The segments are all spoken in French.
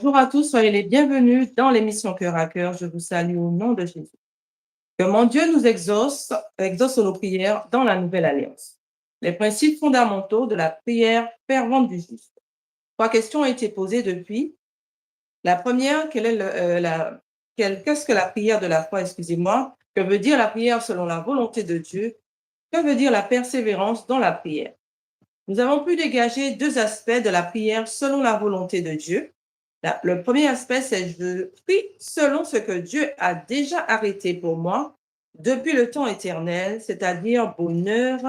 Bonjour à tous, soyez les bienvenus dans l'émission Cœur à Cœur. Je vous salue au nom de Jésus. Que mon Dieu nous exauce nos prières dans la nouvelle alliance. Les principes fondamentaux de la prière fervente du juste. Trois questions ont été posées depuis. La première, qu'est-ce que la prière de la foi, excusez-moi? Que veut dire la prière selon la volonté de Dieu? Que veut dire la persévérance dans la prière? Nous avons pu dégager deux aspects de la prière selon la volonté de Dieu. Le premier aspect, c'est je prie selon ce que Dieu a déjà arrêté pour moi depuis le temps éternel, c'est-à-dire bonheur,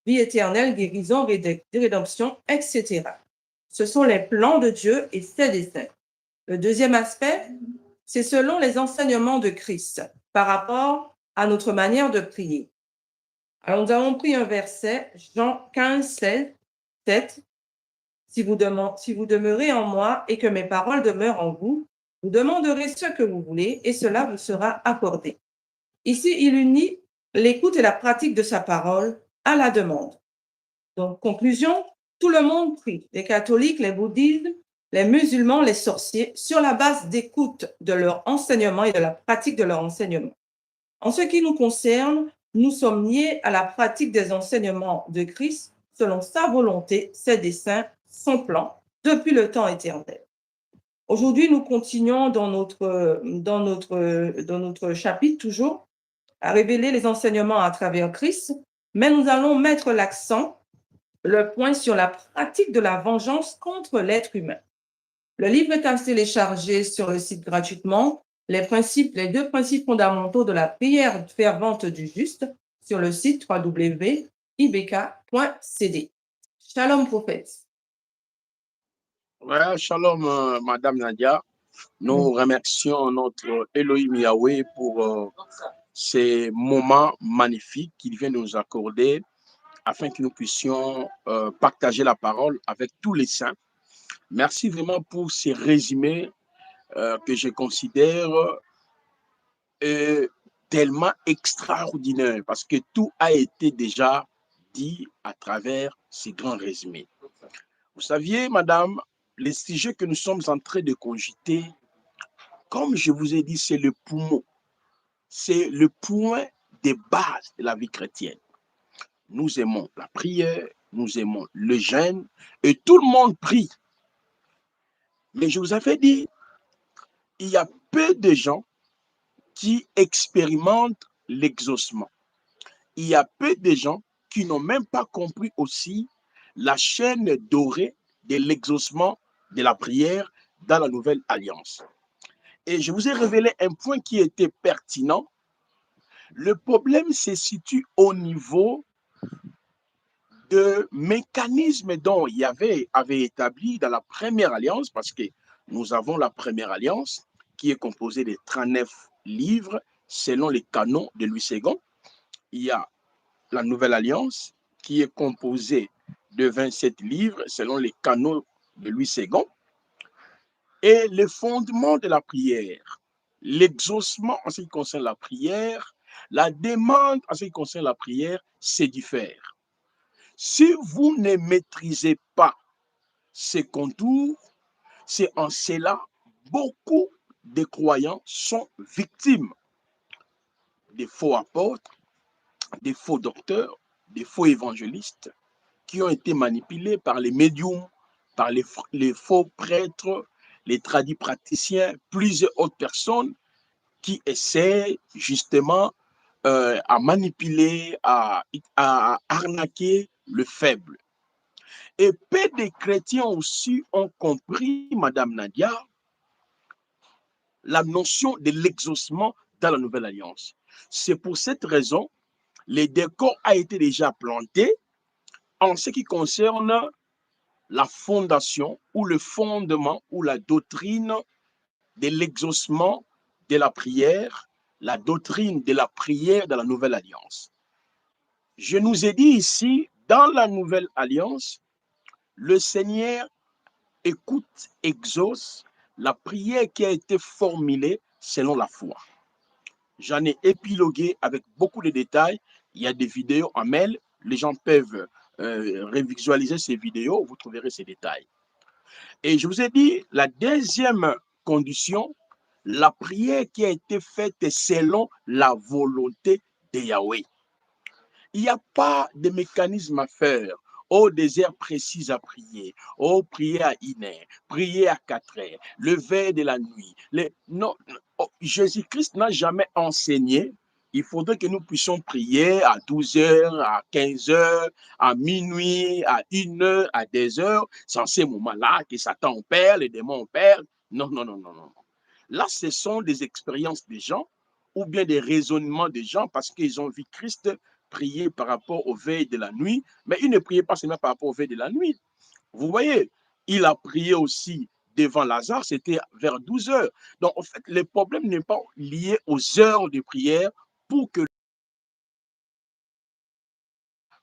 vie éternelle, guérison, rédemption, etc. Ce sont les plans de Dieu et ses desseins. Le deuxième aspect, c'est selon les enseignements de Christ par rapport à notre manière de prier. Alors, nous avons pris un verset, Jean 15, 7. Si vous demeurez en moi et que mes paroles demeurent en vous, vous demanderez ce que vous voulez et cela vous sera accordé. Ici, il unit l'écoute et la pratique de sa parole à la demande. Donc, conclusion, tout le monde prie, les catholiques, les bouddhistes, les musulmans, les sorciers, sur la base d'écoute de leur enseignement et de la pratique de leur enseignement. En ce qui nous concerne, nous sommes liés à la pratique des enseignements de Christ selon sa volonté, ses desseins, son plan, depuis le temps éternel. Aujourd'hui, nous continuons dans notre chapitre toujours à révéler les enseignements à travers Christ, mais nous allons mettre le point sur la pratique de la vengeance contre l'être humain. Le livre est à télécharger sur le site gratuitement. Les deux principes fondamentaux de la prière fervente du juste sur le site www.ibk.cd. Shalom, prophète. Ouais, shalom, Madame Nadia. Nous remercions notre Elohim Yahweh pour ces moments magnifiques qu'il vient de nous accorder afin que nous puissions partager la parole avec tous les saints. Merci vraiment pour ces résumés que je considère tellement extraordinaires parce que tout a été déjà dit à travers ces grands résumés. Vous saviez, Madame, les sujets que nous sommes en train de cogiter, comme je vous ai dit, c'est le poumon, c'est le point de base de la vie chrétienne. Nous aimons la prière, nous aimons le jeûne, et tout le monde prie. Mais je vous avais dit, il y a peu de gens qui expérimentent l'exaucement. Il y a peu de gens qui n'ont même pas compris aussi la chaîne dorée de l'exaucement de la prière dans la nouvelle alliance. Et je vous ai révélé un point qui était pertinent. Le problème se situe au niveau de mécanismes dont il y avait établi dans la première alliance, parce que nous avons la première alliance qui est composée de 39 livres selon les canons de Louis II. Il y a la nouvelle alliance qui est composée de 27 livres selon les canons de Louis II. Et le fondement de la prière, l'exaucement en ce qui concerne la prière, la demande en ce qui concerne la prière, c'est diffère. Si vous ne maîtrisez pas ces contours, c'est en cela beaucoup de croyants sont victimes des faux apôtres, des faux docteurs, des faux évangélistes qui ont été manipulés par les médiums, par les faux prêtres, les tradis praticiens, plusieurs autres personnes qui essaient justement à manipuler, à arnaquer le faible. Et peu de chrétiens aussi ont compris, Madame Nadia, la notion de l'exaucement dans la Nouvelle Alliance. C'est pour cette raison, le décor a été déjà planté en ce qui concerne la fondation ou le fondement ou la doctrine de l'exaucement de la prière, la doctrine de la prière de la Nouvelle Alliance. Je nous ai dit ici, dans la Nouvelle Alliance, le Seigneur écoute, exauce la prière qui a été formulée selon la foi. J'en ai épilogué avec beaucoup de détails. Il y a des vidéos en mail. Les gens peuvent revisualiser ces vidéos. Vous trouverez ces détails. Et je vous ai dit, la deuxième condition, la prière qui a été faite selon la volonté de Yahweh. Il n'y a pas de mécanisme à faire. Oh, des heures précises à prier. Oh, prier à 1 heure, prier à 4 heures, le veille de la nuit. Non, oh, Jésus-Christ n'a jamais enseigné. Il faudrait que nous puissions prier à 12 heures, à 15 heures, à minuit, à 1 heure, à 2 heures. C'est en ces moments-là que Satan opère, les démons opèrent. Non, non, non, non, non. Là, ce sont des expériences des gens ou bien des raisonnements des gens parce qu'ils ont vu Christ prier par rapport aux veilles de la nuit, mais il ne priait pas seulement par rapport aux veilles de la nuit. Vous voyez, il a prié aussi devant Lazare, c'était vers 12 heures. Donc, en fait, le problème n'est pas lié aux heures de prière pour que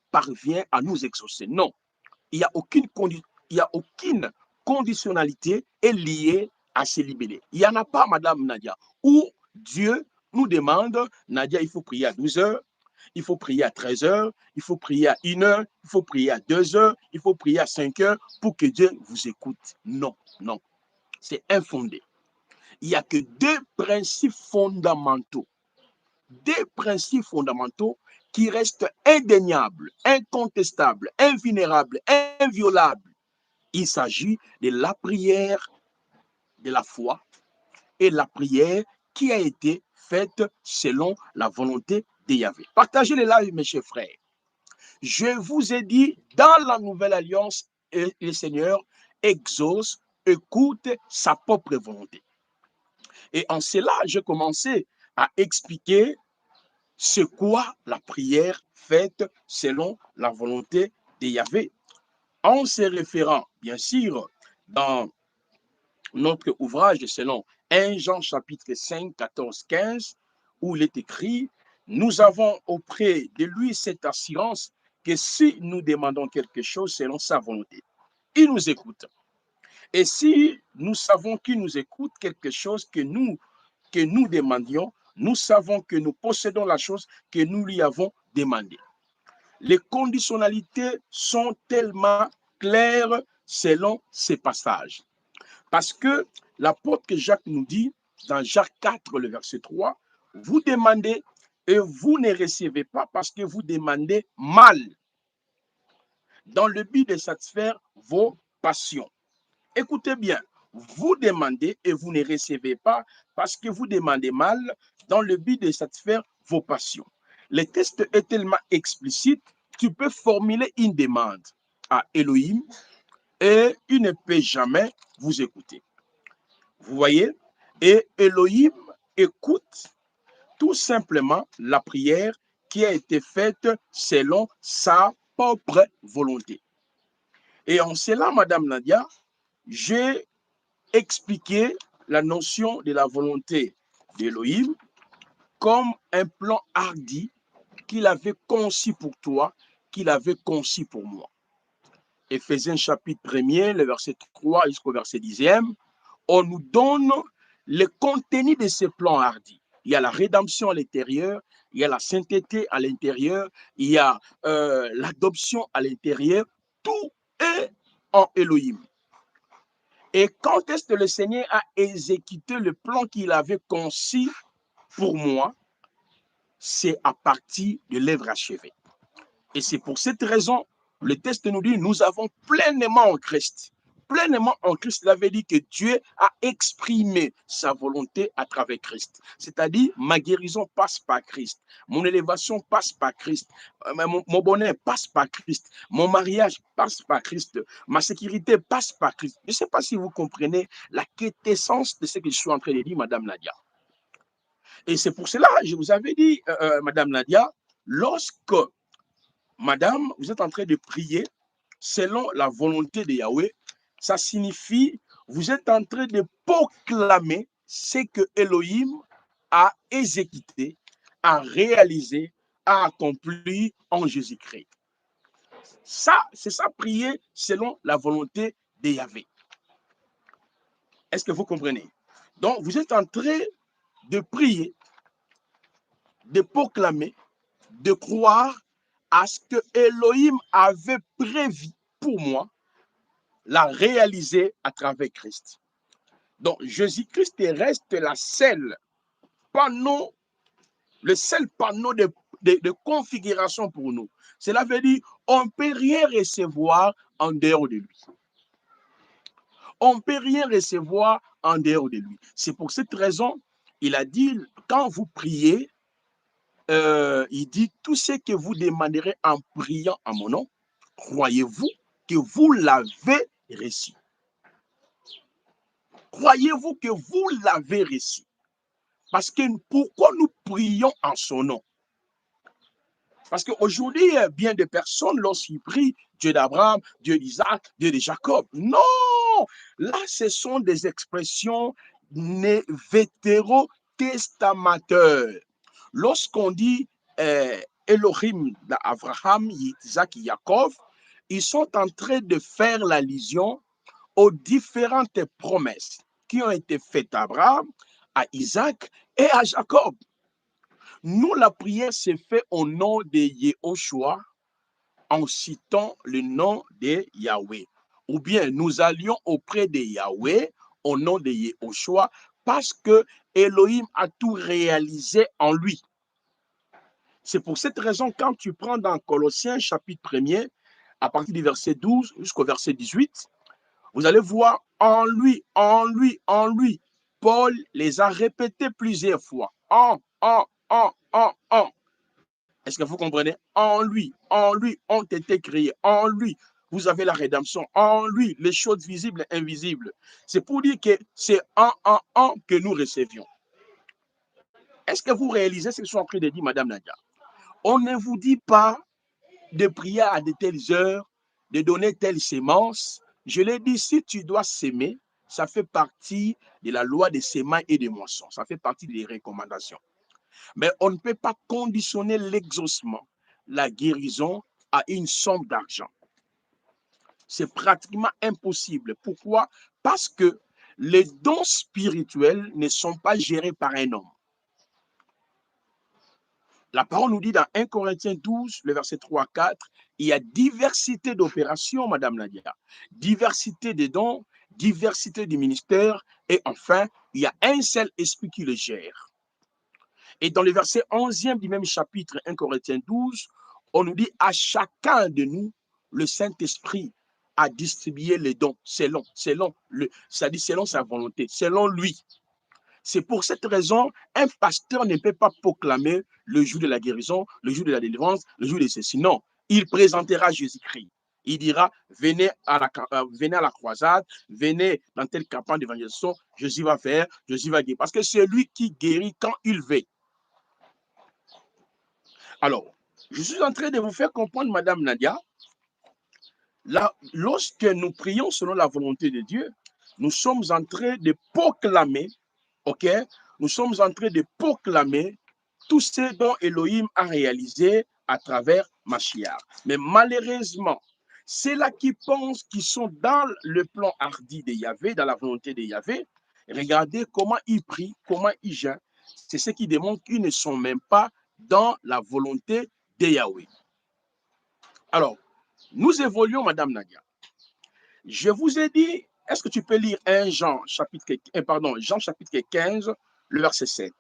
parvient à nous exaucer. Non, il n'y a aucune conditionnalité est liée à se libérer. Il n'y en a pas, Madame Nadia, où Dieu nous demande, Nadia, il faut prier à 12 heures, il faut prier à 13 heures, il faut prier à 1 heure, il faut prier à 2 heures, il faut prier à 5 heures pour que Dieu vous écoute. Non, non, c'est infondé. Il n'y a que deux principes fondamentaux qui restent indéniables, incontestables, invulnérables, inviolables. Il s'agit de la prière de la foi et la prière qui a été faite selon la volonté de Yahvé. Partagez les lives, mes chers frères. Je vous ai dit, dans la nouvelle alliance, le Seigneur exauce, écoute sa propre volonté. Et en cela, j'ai commencé à expliquer c'est quoi la prière faite selon la volonté de Yahvé. En se référant, bien sûr, dans notre ouvrage selon 1 Jean chapitre 5, 14, 15, où il est écrit, nous avons auprès de lui cette assurance que si nous demandons quelque chose selon sa volonté, il nous écoute. Et si nous savons qu'il nous écoute quelque chose que nous demandions, nous savons que nous possédons la chose que nous lui avons demandée. Les conditionnalités sont tellement claires selon ces passages. Parce que l'apôtre Jacques nous dit, dans Jacques 4, le verset 3, vous demandez et vous ne recevez pas parce que vous demandez mal, dans le but de satisfaire vos passions. Écoutez bien, vous demandez et vous ne recevez pas parce que vous demandez mal, dans le but de satisfaire vos passions. Le texte est tellement explicite, tu peux formuler une demande à Elohim et il ne peut jamais vous écouter. Vous voyez? Et Elohim écoute tout simplement la prière qui a été faite selon sa propre volonté. Et en cela, Madame Nadia, j'ai expliqué la notion de la volonté d'Elohim comme un plan hardi qu'il avait conçu pour toi, qu'il avait conçu pour moi. Éphésiens chapitre 1er, le verset 3 jusqu'au verset 10e, on nous donne le contenu de ce plan hardi. Il y a la rédemption à l'intérieur, il y a la sainteté à l'intérieur, il y a l'adoption à l'intérieur. Tout est en Elohim. Et quand est-ce que le Seigneur a exécuté le plan qu'il avait conçu pour moi? C'est à partir de l'œuvre achevée. Et c'est pour cette raison, le texte nous dit, nous avons pleinement en Christ. Pleinement en Christ, cela veut dire que Dieu a exprimé sa volonté à travers Christ. C'est-à-dire, ma guérison passe par Christ. Mon élévation passe par Christ. Mon bonheur passe par Christ. Mon mariage passe par Christ. Ma sécurité passe par Christ. Je ne sais pas si vous comprenez la quintessence de ce que je suis en train de dire, Madame Nadia. Et c'est pour cela, je vous avais dit, Madame Nadia, lorsque Madame, vous êtes en train de prier selon la volonté de Yahweh, ça signifie vous êtes en train de proclamer ce que Elohim a exécuté, a réalisé, a accompli en Jésus-Christ. Ça, c'est ça, prier selon la volonté de Yahweh. Est-ce que vous comprenez? Donc, vous êtes en train de prier, de proclamer, de croire à ce que Elohim avait prévu pour moi l'a réalisé à travers Christ. Donc, Jésus-Christ reste panneau, le seul panneau de configuration pour nous. Cela veut dire on ne peut rien recevoir en dehors de lui. On ne peut rien recevoir en dehors de lui. C'est pour cette raison, il a dit, quand vous priez, il dit, tout ce que vous demanderez en priant à mon nom, croyez-vous que vous l'avez reçu. Croyez-vous que vous l'avez reçu. Parce que pourquoi nous prions en son nom? Parce qu'aujourd'hui, bien des personnes, lorsqu'ils prient Dieu d'Abraham, Dieu d'Isaac, Dieu de Jacob, non! Là, ce sont des expressions vétérotestamenteurs. Lorsqu'on dit Elohim d'Abraham, Isaac et Jacob, ils sont en train de faire l'allusion aux différentes promesses qui ont été faites à Abraham, à Isaac et à Jacob. Nous, la prière s'est faite au nom de Yehoshua en citant le nom de Yahweh. Ou bien nous allions auprès de Yahweh au nom de Yehoshua parce que Elohim a tout réalisé en lui. C'est pour cette raison, quand tu prends dans Colossiens chapitre 1er, à partir du verset 12 jusqu'au verset 18, vous allez voir en lui, en lui, en lui. Paul les a répétés plusieurs fois. En. Est-ce que vous comprenez? En lui ont été créés. En lui, vous avez la rédemption. En lui, les choses visibles et invisibles. C'est pour dire que c'est en que nous recevions. Est-ce que vous réalisez ce que je suis en train de dire, Madame Nadia? On ne vous dit pas de prier à de telles heures, de donner telle sémence. Je l'ai dit, si tu dois s'aimer, ça fait partie de la loi des semailles et des moissons. Ça fait partie des recommandations. Mais on ne peut pas conditionner l'exaucement, la guérison à une somme d'argent. C'est pratiquement impossible. Pourquoi? Parce que les dons spirituels ne sont pas gérés par un homme. La parole nous dit dans 1 Corinthiens 12, le verset 3 à 4, il y a diversité d'opérations, Madame Nadia, diversité des dons, diversité du ministère, et enfin, il y a un seul esprit qui le gère. Et dans le verset 11e du même chapitre 1 Corinthiens 12, on nous dit à chacun de nous, le Saint-Esprit a distribué les dons selon sa volonté, selon lui. C'est pour cette raison, un pasteur ne peut pas proclamer le jour de la guérison, le jour de la délivrance, le jour de ceci. Non, il présentera Jésus-Christ. Il dira, venez à la croisade, venez dans telle campagne d'évangélisation, Jésus va faire, Jésus va guérir. Parce que c'est lui qui guérit quand il veut. Alors, je suis en train de vous faire comprendre, Madame Nadia, là, lorsque nous prions selon la volonté de Dieu, nous sommes en train de proclamer, ok, nous sommes en train de proclamer tout ce dont Elohim a réalisé à travers Mashiach. Mais malheureusement, ceux-là qui pensent qu'ils sont dans le plan hardi de Yahvé, dans la volonté de Yahvé, regardez comment ils prient, comment ils jeûnent. C'est ce qui démontre qu'ils ne sont même pas dans la volonté de Yahweh. Alors, nous évoluons, Madame Nadia. Je vous ai dit, est-ce que tu peux lire Jean chapitre 15, le verset 7?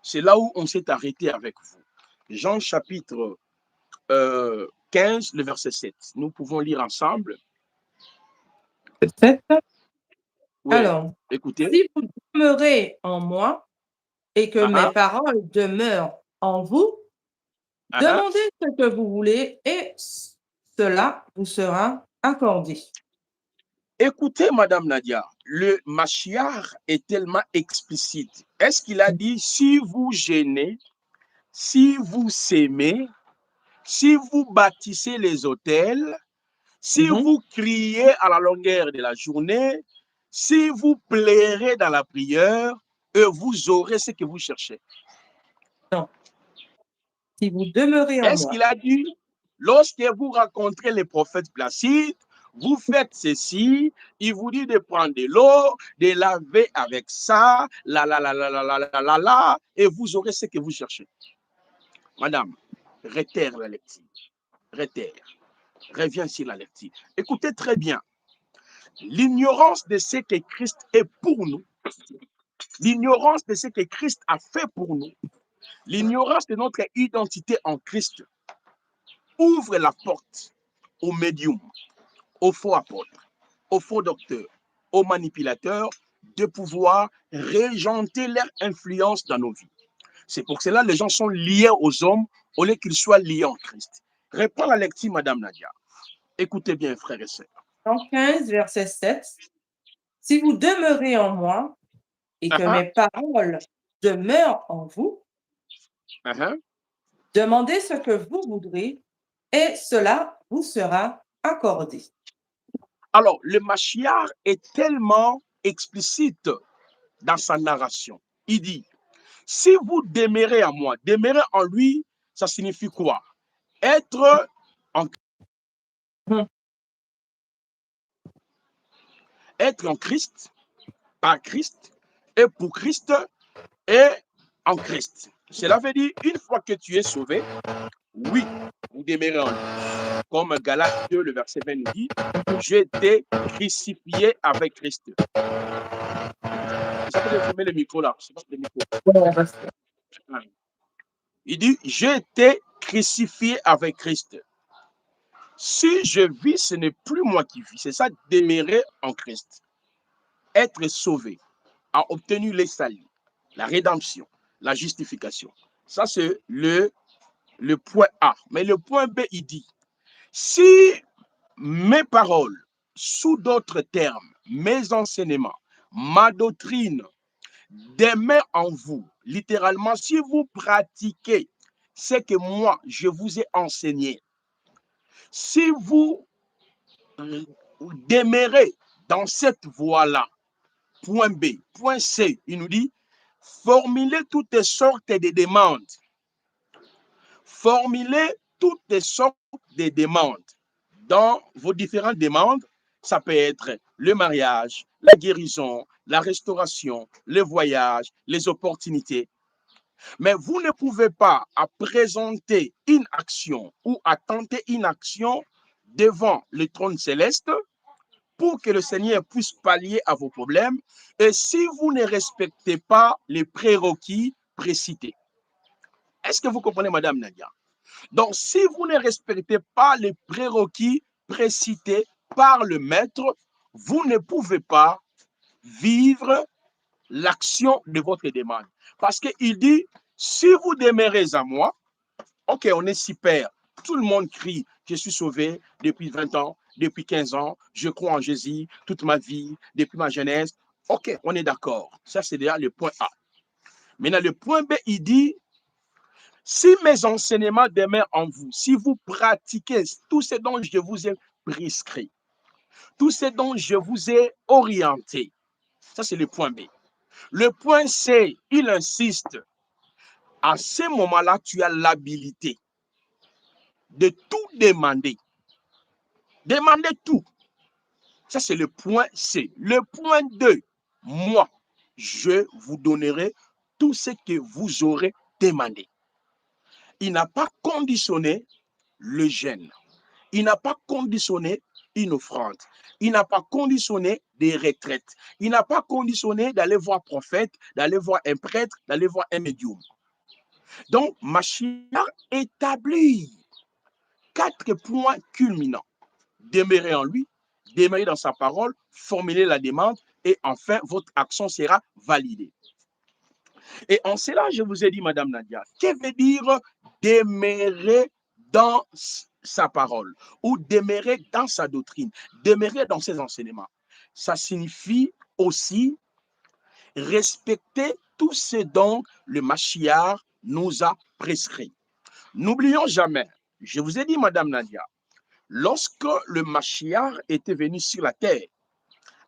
C'est là où on s'est arrêté avec vous. Jean chapitre 15, le verset 7. Nous pouvons lire ensemble. 7. Oui, Alors, écoutez. si vous demeurez en moi et que mes paroles demeurent en vous, demandez ce que vous voulez et cela vous sera accordé. Écoutez, Madame Nadia, le Mashiach est tellement explicite. Est-ce qu'il a dit, si vous gênez, si vous s'aimez, si vous bâtissez les autels, si vous criez à la longueur de la journée, si vous plairez dans la prière, vous aurez ce que vous cherchez. Non. Si vous demeurez en moi. Est-ce qu'il a dit, lorsque vous rencontrez les prophètes placides, vous faites ceci, il vous dit de prendre de l'eau, de laver avec ça, et vous aurez ce que vous cherchez. Madame, réitère la lecture. Réitère. Reviens sur la lecture. Écoutez très bien. L'ignorance de ce que Christ est pour nous, l'ignorance de ce que Christ a fait pour nous, l'ignorance de notre identité en Christ ouvre la porte aux médiums, aux faux apôtres, aux faux docteurs, aux manipulateurs de pouvoir régenter leur influence dans nos vies. C'est pour cela que les gens sont liés aux hommes au lieu qu'ils soient liés en Christ. Reprends la lecture, Madame Nadia. Écoutez bien, frères et sœurs. Jean 15, verset 7. Si vous demeurez en moi et que mes paroles demeurent en vous, demandez ce que vous voudrez et cela vous sera accordé. Alors, le Mashiach est tellement explicite dans sa narration. Il dit, si vous demeurez en moi, demeurer en lui, ça signifie quoi? Être en, être en Christ, par Christ, et pour Christ, et en Christ. Cela veut dire, une fois que tu es sauvé, oui, vous demeurez en lui. Comme Galates 2, le verset 20 nous dit, je t'ai crucifié avec Christ. Ça peut fermer le micro là. C'est pas le micro. Il dit, je t'ai crucifié avec Christ. Si je vis, ce n'est plus moi qui vis. C'est ça, demeurer en Christ. Être sauvé, a obtenu les saluts, la rédemption, la justification. Ça, c'est le point A. Mais le point B, il dit, si mes paroles, sous d'autres termes, mes enseignements, ma doctrine, demeurent en vous, littéralement, si vous pratiquez ce que moi, je vous ai enseigné, si vous demeurez dans cette voie-là, point B, point C, il nous dit, formulez toutes sortes de demandes. Formulez toutes sortes de demandes. Dans vos différentes demandes, ça peut être le mariage, la guérison, la restauration, le voyage, les opportunités. Mais vous ne pouvez pas présenter une action ou à tenter une action devant le trône céleste pour que le Seigneur puisse pallier à vos problèmes et si vous ne respectez pas les prérequis précités. Est-ce que vous comprenez, Madame Nadia? Donc, si vous ne respectez pas les prérequis précités par le maître, vous ne pouvez pas vivre l'action de votre demande. Parce qu'il dit, si vous demeurez à moi, ok, on est super. Tout le monde crie, je suis sauvé depuis 20 ans, depuis 15 ans, je crois en Jésus toute ma vie, depuis ma jeunesse. Ok, on est d'accord. Ça, c'est déjà le point A. Maintenant, le point B, il dit, si mes enseignements demeurent en vous, si vous pratiquez tout ce dont je vous ai prescrit, tout ce dont je vous ai orienté, ça c'est le point B. Le point C, il insiste, à ce moment-là, tu as l'habilité de tout demander. Demandez tout. Ça, c'est le point C. Le point 2, moi, je vous donnerai tout ce que vous aurez demandé. Il n'a pas conditionné le jeûne. Il n'a pas conditionné une offrande. Il n'a pas conditionné des retraites. Il n'a pas conditionné d'aller voir prophète, d'aller voir un prêtre, d'aller voir un médium. Donc, Mashiach établit 4 points culminants. Demeurer en lui, demeurer dans sa parole, formuler la demande et enfin, votre action sera validée. Et en cela, je vous ai dit, Madame Nadia, que veut dire demeurer dans sa parole ou demeurer dans sa doctrine, demeurer dans ses enseignements? Ça signifie aussi respecter tout ce dont le Mashiach nous a prescrit. N'oublions jamais, je vous ai dit, Madame Nadia, lorsque le Mashiach était venu sur la terre,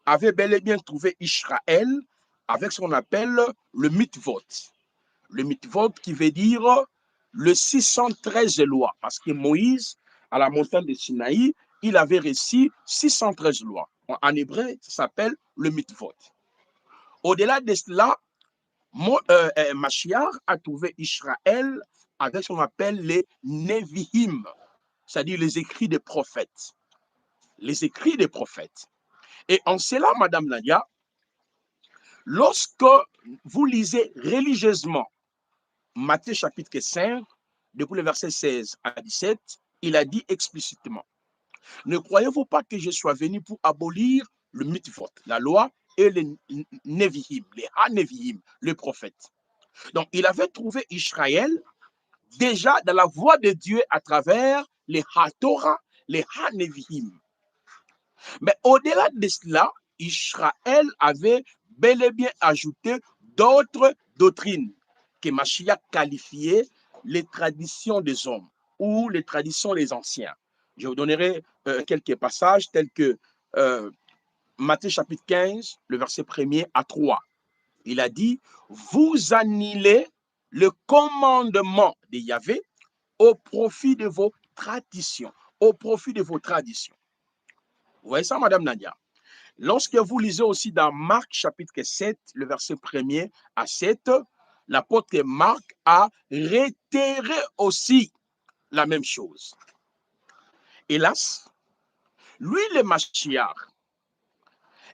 avait bel et bien trouvé Israël avec ce qu'on appelle le mitvot. Le mitvot qui veut dire le 613 lois, parce que Moïse, à la montagne de Sinaï, il avait reçu 613 lois. En hébreu, ça s'appelle le mitvot. Au-delà de cela, Mashiach a trouvé Israël avec ce qu'on appelle les Nevi'im, c'est-à-dire les écrits des prophètes. Les écrits des prophètes. Et en cela, Madame Nadia, lorsque vous lisez religieusement Matthieu chapitre 5, depuis le verset 16 à 17, il a dit explicitement, ne croyez-vous pas que je sois venu pour abolir le mitzvot, la loi, et les Nevi'im, les Ha-Nevi'im, les prophètes. Donc, il avait trouvé Israël déjà dans la voie de Dieu à travers les Ha-Torah, les Ha-Nevi'im. Mais au-delà de cela, Israël avait bel et bien ajouté d'autres doctrines que Mashiach qualifiait les traditions des hommes ou les traditions des anciens. Je vous donnerai quelques passages tels que Matthieu chapitre 15, le verset 1er à 3. Il a dit, vous annulez le commandement de Yahvé au profit de vos traditions. Au profit de vos traditions. Vous voyez ça, Madame Nadia? Lorsque vous lisez aussi dans Marc chapitre 7, le verset 1er à 7, l'apôtre Marc a réitéré aussi la même chose. Hélas, lui, le Mashiach,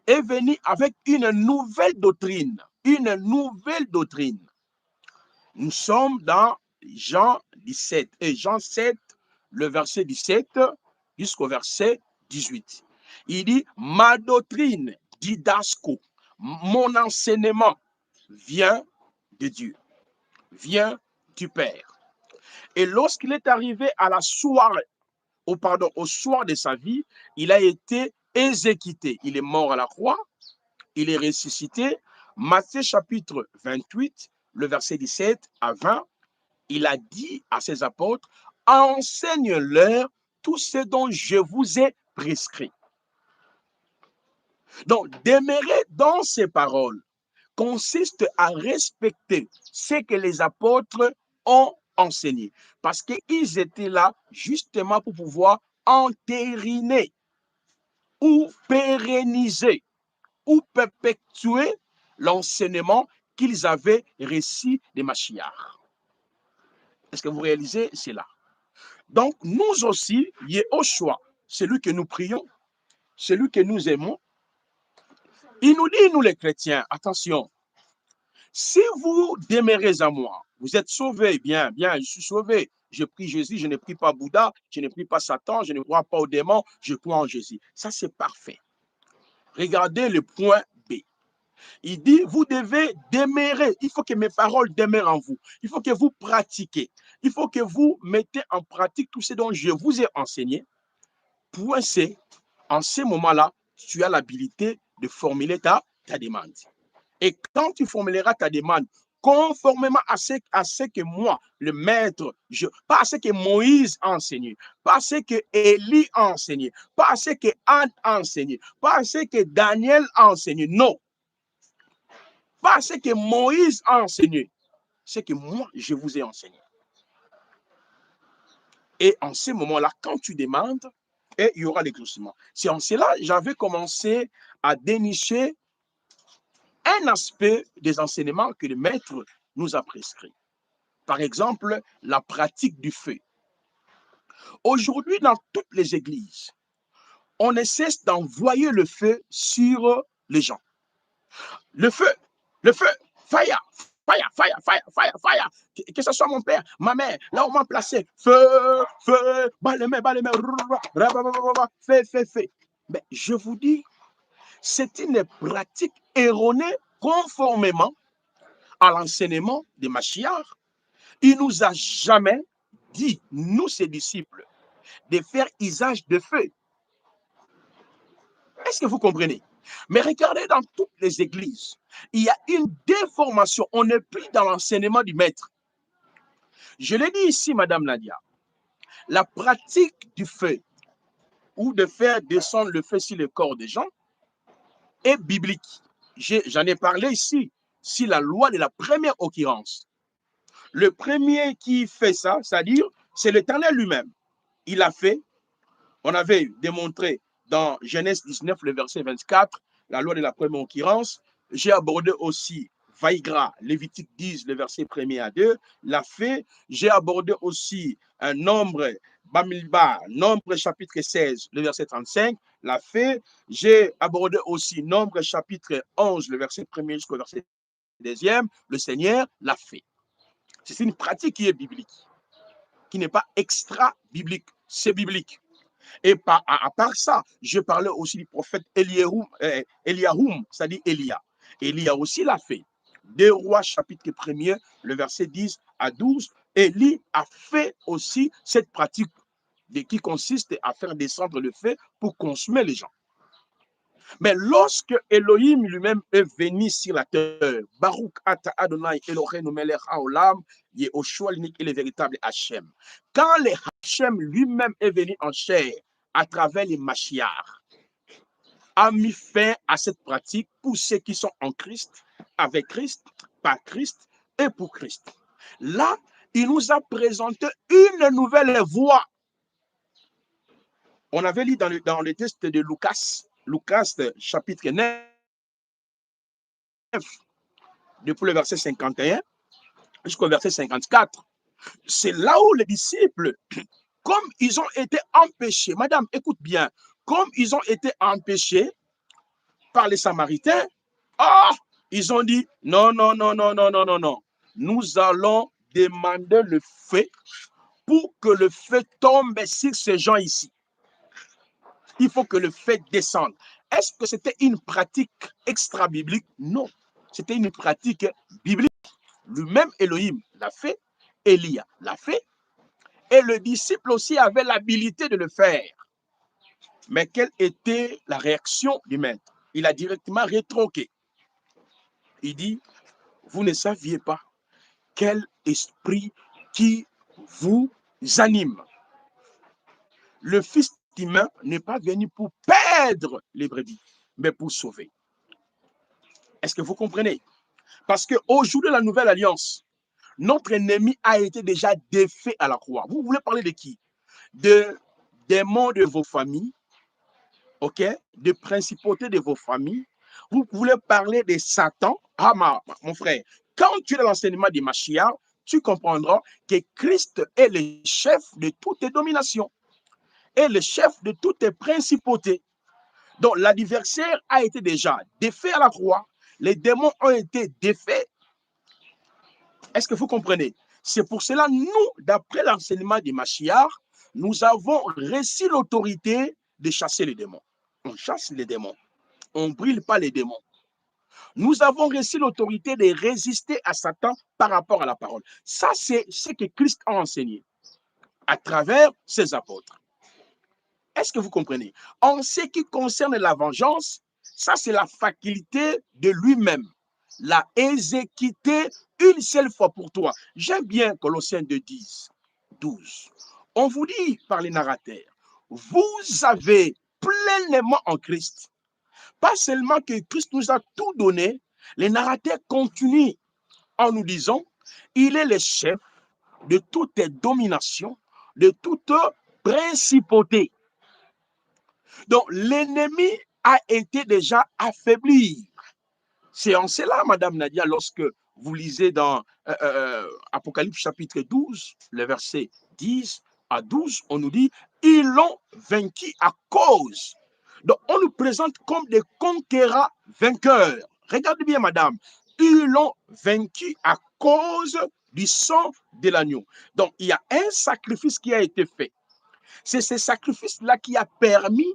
est venu avec une nouvelle doctrine. Une nouvelle doctrine. Nous sommes dans Jean 17 et Jean 7, le verset 17 jusqu'au verset 18. Il dit, ma doctrine, didasco, mon enseignement vient de Dieu, vient du Père. Et lorsqu'il est arrivé à la soirée, au soir de sa vie, il a été exécuté. Il est mort à la croix, il est ressuscité. Matthieu chapitre 28, le verset 17 à 20, il a dit à ses apôtres, enseigne-leur tout ce dont je vous ai prescrit. Donc, demeurer dans ces paroles consiste à respecter ce que les apôtres ont enseigné. Parce qu'ils étaient là justement pour pouvoir entériner ou pérenniser ou perpétuer l'enseignement qu'ils avaient reçu de Mashiach. Est-ce que vous réalisez cela? Donc, nous aussi, Yehoshua, celui que nous prions, celui que nous aimons, il nous dit, nous les chrétiens, attention, si vous demeurez à moi, vous êtes sauvés, bien, je suis sauvé. Je prie Jésus, je ne prie pas Bouddha, je ne prie pas Satan, je ne crois pas aux démons, je crois en Jésus. Ça, c'est parfait. Regardez le point B. Il dit, vous devez demeurer. Il faut que mes paroles demeurent en vous. Il faut que vous pratiquez. Il faut que vous mettez en pratique tout ce dont je vous ai enseigné. Point C, en ce moment-là, tu as l'habilité de formuler ta demande. Et quand tu formuleras ta demande, conformément à ce que moi, le maître, pas à ce que Moïse a enseigné, pas à ce que Élie a enseigné, pas à ce que Anne a enseigné, pas à ce que Daniel a enseigné, non. Pas à ce que Moïse a enseigné, ce que moi, je vous ai enseigné. Et en ce moment-là, quand tu demandes, et il y aura l'exaucement. C'est en cela j'avais commencé à dénicher un aspect des enseignements que le maître nous a prescrits. Par exemple, la pratique du feu. Aujourd'hui, dans toutes les églises, on ne cesse d'envoyer le feu sur les gens. Le feu, fire, fire, fire, fire, fire, fire. Que ce soit mon père, ma mère, là où on m'a placé, feu, balle-main, feu. Mais je vous dis, c'est une pratique erronée conformément à l'enseignement de Mashiach. Il nous a jamais dit, nous ses disciples, de faire usage de feu. Est-ce que vous comprenez? Mais regardez dans toutes les églises, il y a une déformation. On n'est plus dans l'enseignement du maître. Je l'ai dit ici, Madame Nadia, la pratique du feu ou de faire descendre le feu sur le corps des gens est biblique. J'en ai parlé ici, si la loi de la première occurrence. Le premier qui fait ça, c'est-à-dire, c'est l'Éternel lui-même. Il a fait, on avait démontré dans Genèse 19, le verset 24, la loi de la première occurrence. J'ai abordé aussi Vaïgra, Lévitique 10, le verset 1er à 2, l'a fait. J'ai abordé aussi un nombre, Bamilba, nombre chapitre 16, le verset 35. l'a fait. J'ai abordé aussi Nombre chapitre 11, le verset 1er jusqu'au verset 2e, le Seigneur l'a fait. C'est une pratique qui est biblique, qui n'est pas extra-biblique, c'est biblique. Et à part ça, je parlais aussi du prophète Eliahoum, c'est-à-dire Elia. Elia aussi l'a fait. 2 Rois, chapitre 1er, le verset 10 à 12. Élie a fait aussi cette pratique qui consiste à faire descendre le feu pour consommer les gens. Mais lorsque Elohim lui-même est venu sur la terre, Baruch ata Adonai Eloheinu melech haolam, Yehoshua l'unique et le véritable Hachem. Quand le Hachem lui-même est venu en chair à travers les Mashiach, a mis fin à cette pratique pour ceux qui sont en Christ, avec Christ, par Christ et pour Christ. Là, il nous a présenté une nouvelle voie. On avait lu dans le texte de Lucas, chapitre 9, depuis le verset 51 jusqu'au verset 54. C'est là où les disciples, comme ils ont été empêchés, madame, écoute bien, comme ils ont été empêchés par les Samaritains, ils ont dit, non, non, non, non, non, non, non, non. Nous allons demander le feu pour que le feu tombe sur ces gens ici. Il faut que le feu descende. Est-ce que c'était une pratique extra-biblique? Non. C'était une pratique biblique. Lui-même, Elohim l'a fait, Élia l'a fait, et le disciple aussi avait l'habilité de le faire. Mais quelle était la réaction du maître? Il a directement rétroqué. Il dit, vous ne saviez pas quel esprit qui vous anime. Le Fils humain n'est pas venu pour perdre les brebis, mais pour sauver. Est-ce que vous comprenez? Parce qu'au jour de la nouvelle alliance, notre ennemi a été déjà défait à la croix. Vous voulez parler de qui? De démons de vos familles, ok? De principautés de vos familles. Vous voulez parler de Satan. Mon frère, quand tu es dans l'enseignement des Mashiach, tu comprendras que Christ est le chef de toutes les dominations et le chef de toutes les principautés. Donc, l'adversaire a été déjà défait à la croix. Les démons ont été défaits. Est-ce que vous comprenez? C'est pour cela, nous, d'après l'enseignement des Mashiach, nous avons reçu l'autorité de chasser les démons. On chasse les démons. On ne brûle pas les démons. Nous avons reçu l'autorité de résister à Satan par rapport à la parole. Ça, c'est ce que Christ a enseigné à travers ses apôtres. Est-ce que vous comprenez? En ce qui concerne la vengeance, ça, c'est la faculté de lui-même. La exécuter une seule fois pour toi. J'aime bien Colossiens 2:10, 12. On vous dit par les narrateurs, vous avez pleinement en Christ. Pas seulement que Christ nous a tout donné, les narrateurs continuent en nous disant, il est le chef de toute domination, de toute principauté. Donc, l'ennemi a été déjà affaibli. C'est en cela, Madame Nadia, lorsque vous lisez dans Apocalypse chapitre 12, le verset 10 à 12, on nous dit, ils l'ont vaincu à cause. Donc, on nous présente comme des conquérants vainqueurs. Regardez bien, madame, ils l'ont vaincu à cause du sang de l'agneau. Donc, il y a un sacrifice qui a été fait. C'est ce sacrifice-là qui a permis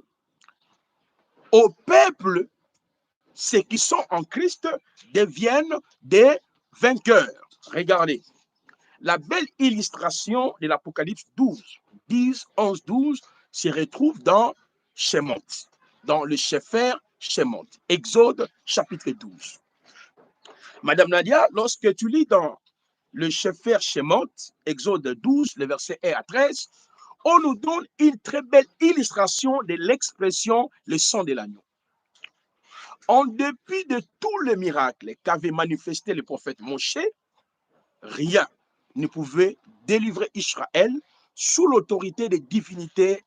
au peuple, ceux qui sont en Christ, deviennent des vainqueurs. Regardez, la belle illustration de l'Apocalypse 12, 10, 11, 12 se retrouve dans Shemot, dans le Sefer Shemot, Exode chapitre 12. Madame Nadia, lorsque tu lis dans le Sefer Shemot, Exode 12, les versets 1 à 13, on nous donne une très belle illustration de l'expression le sang de l'agneau. En dépit de tous les miracles qu'avait manifesté le prophète Moshe, rien ne pouvait délivrer Israël sous l'autorité des divinités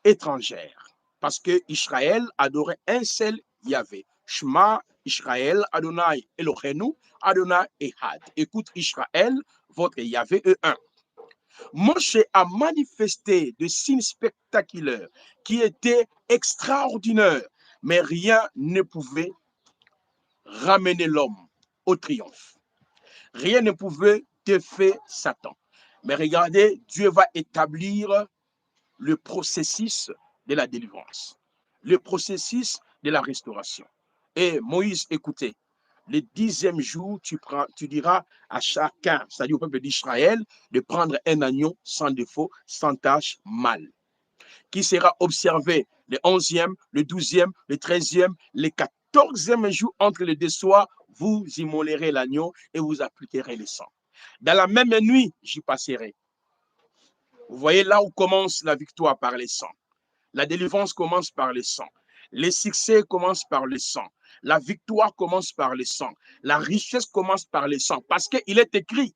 étrangères. Parce que Israël adorait un seul Yahvé. Shema Israël, Adonai Eloheinu, Adonai Ehad. Écoute Israël, votre Yahvé est un. Moshe a manifesté des signes spectaculaires qui étaient extraordinaires, mais rien ne pouvait ramener l'homme au triomphe. Rien ne pouvait défaire Satan. Mais regardez, Dieu va établir le processus de la délivrance, le processus de la restauration. Et Moïse, écoutez, le 10e jour, tu diras à chacun, c'est-à-dire au peuple d'Israël, de prendre un agneau sans défaut, sans tache, mâle, qui sera observé le 11e, le 12e, le 13e, le 14e jour entre les deux soirs, vous immolerez l'agneau et vous appliquerez le sang. Dans la même nuit, j'y passerai. Vous voyez là où commence la victoire par les sangs. La délivrance commence par le sang. Les succès commencent par le sang. La victoire commence par le sang. La richesse commence par le sang. Parce qu'il est écrit,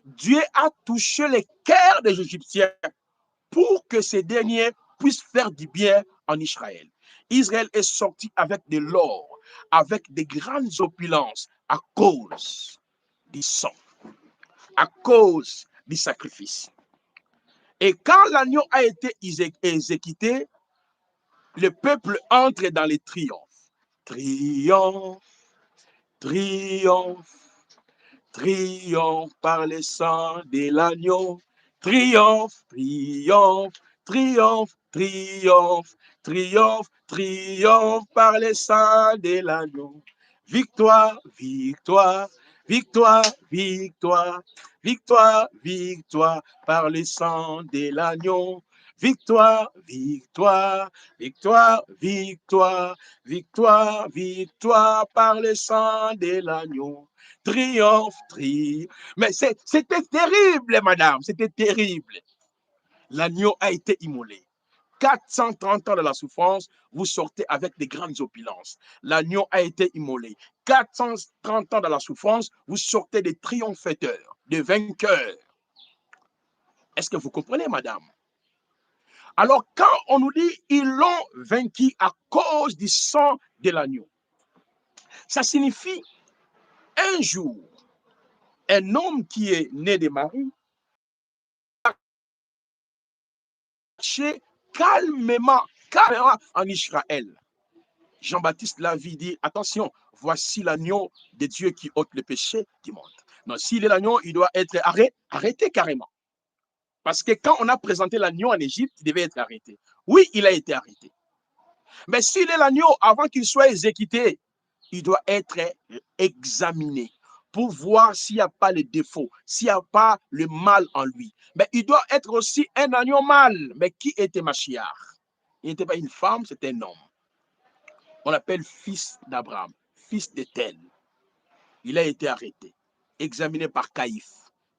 Dieu a touché les cœurs des Égyptiens pour que ces derniers puissent faire du bien en Israël. Israël est sorti avec de l'or, avec de grandes opulences à cause du sang, à cause du sacrifice. Et quand l'agneau a été exécuté, le peuple entre dans les triomphes. Triomphe, triomphe, triomphe par le sang de l'agneau. Triomphe, triomphe, triomphe, triomphe, triomphe, triomphe par le sang de l'agneau. Victoire, victoire, victoire, victoire, victoire, victoire par le sang de l'agneau. Victoire, victoire, victoire, victoire, victoire, victoire par le sang de l'agneau. Triomphe, triomphe. Mais c'était terrible, madame, c'était terrible. L'agneau a été immolé. 430 ans de la souffrance, vous sortez avec des grandes opulences. L'agneau a été immolé. 430 ans de la souffrance, vous sortez des triomphateurs, des vainqueurs. Est-ce que vous comprenez, madame? Alors, quand on nous dit ils l'ont vaincu à cause du sang de l'agneau, ça signifie un jour, un homme qui est né de Marie a marché calmement en Israël. Jean-Baptiste l'a vu dit, attention, voici l'agneau de Dieu qui ôte le péché du monde. Non, s'il est l'agneau, il doit être arrêté carrément. Parce que quand on a présenté l'agneau en Égypte, il devait être arrêté. Oui, il a été arrêté. Mais s'il est l'agneau, avant qu'il soit exécuté, il doit être examiné pour voir s'il n'y a pas le défaut, s'il n'y a pas le mal en lui. Mais il doit être aussi un agneau mâle. Mais qui était Machiach? Il n'était pas une femme, c'était un homme. On l'appelle fils d'Abraham, fils d'Étel. Il a été arrêté, examiné par Caïphe.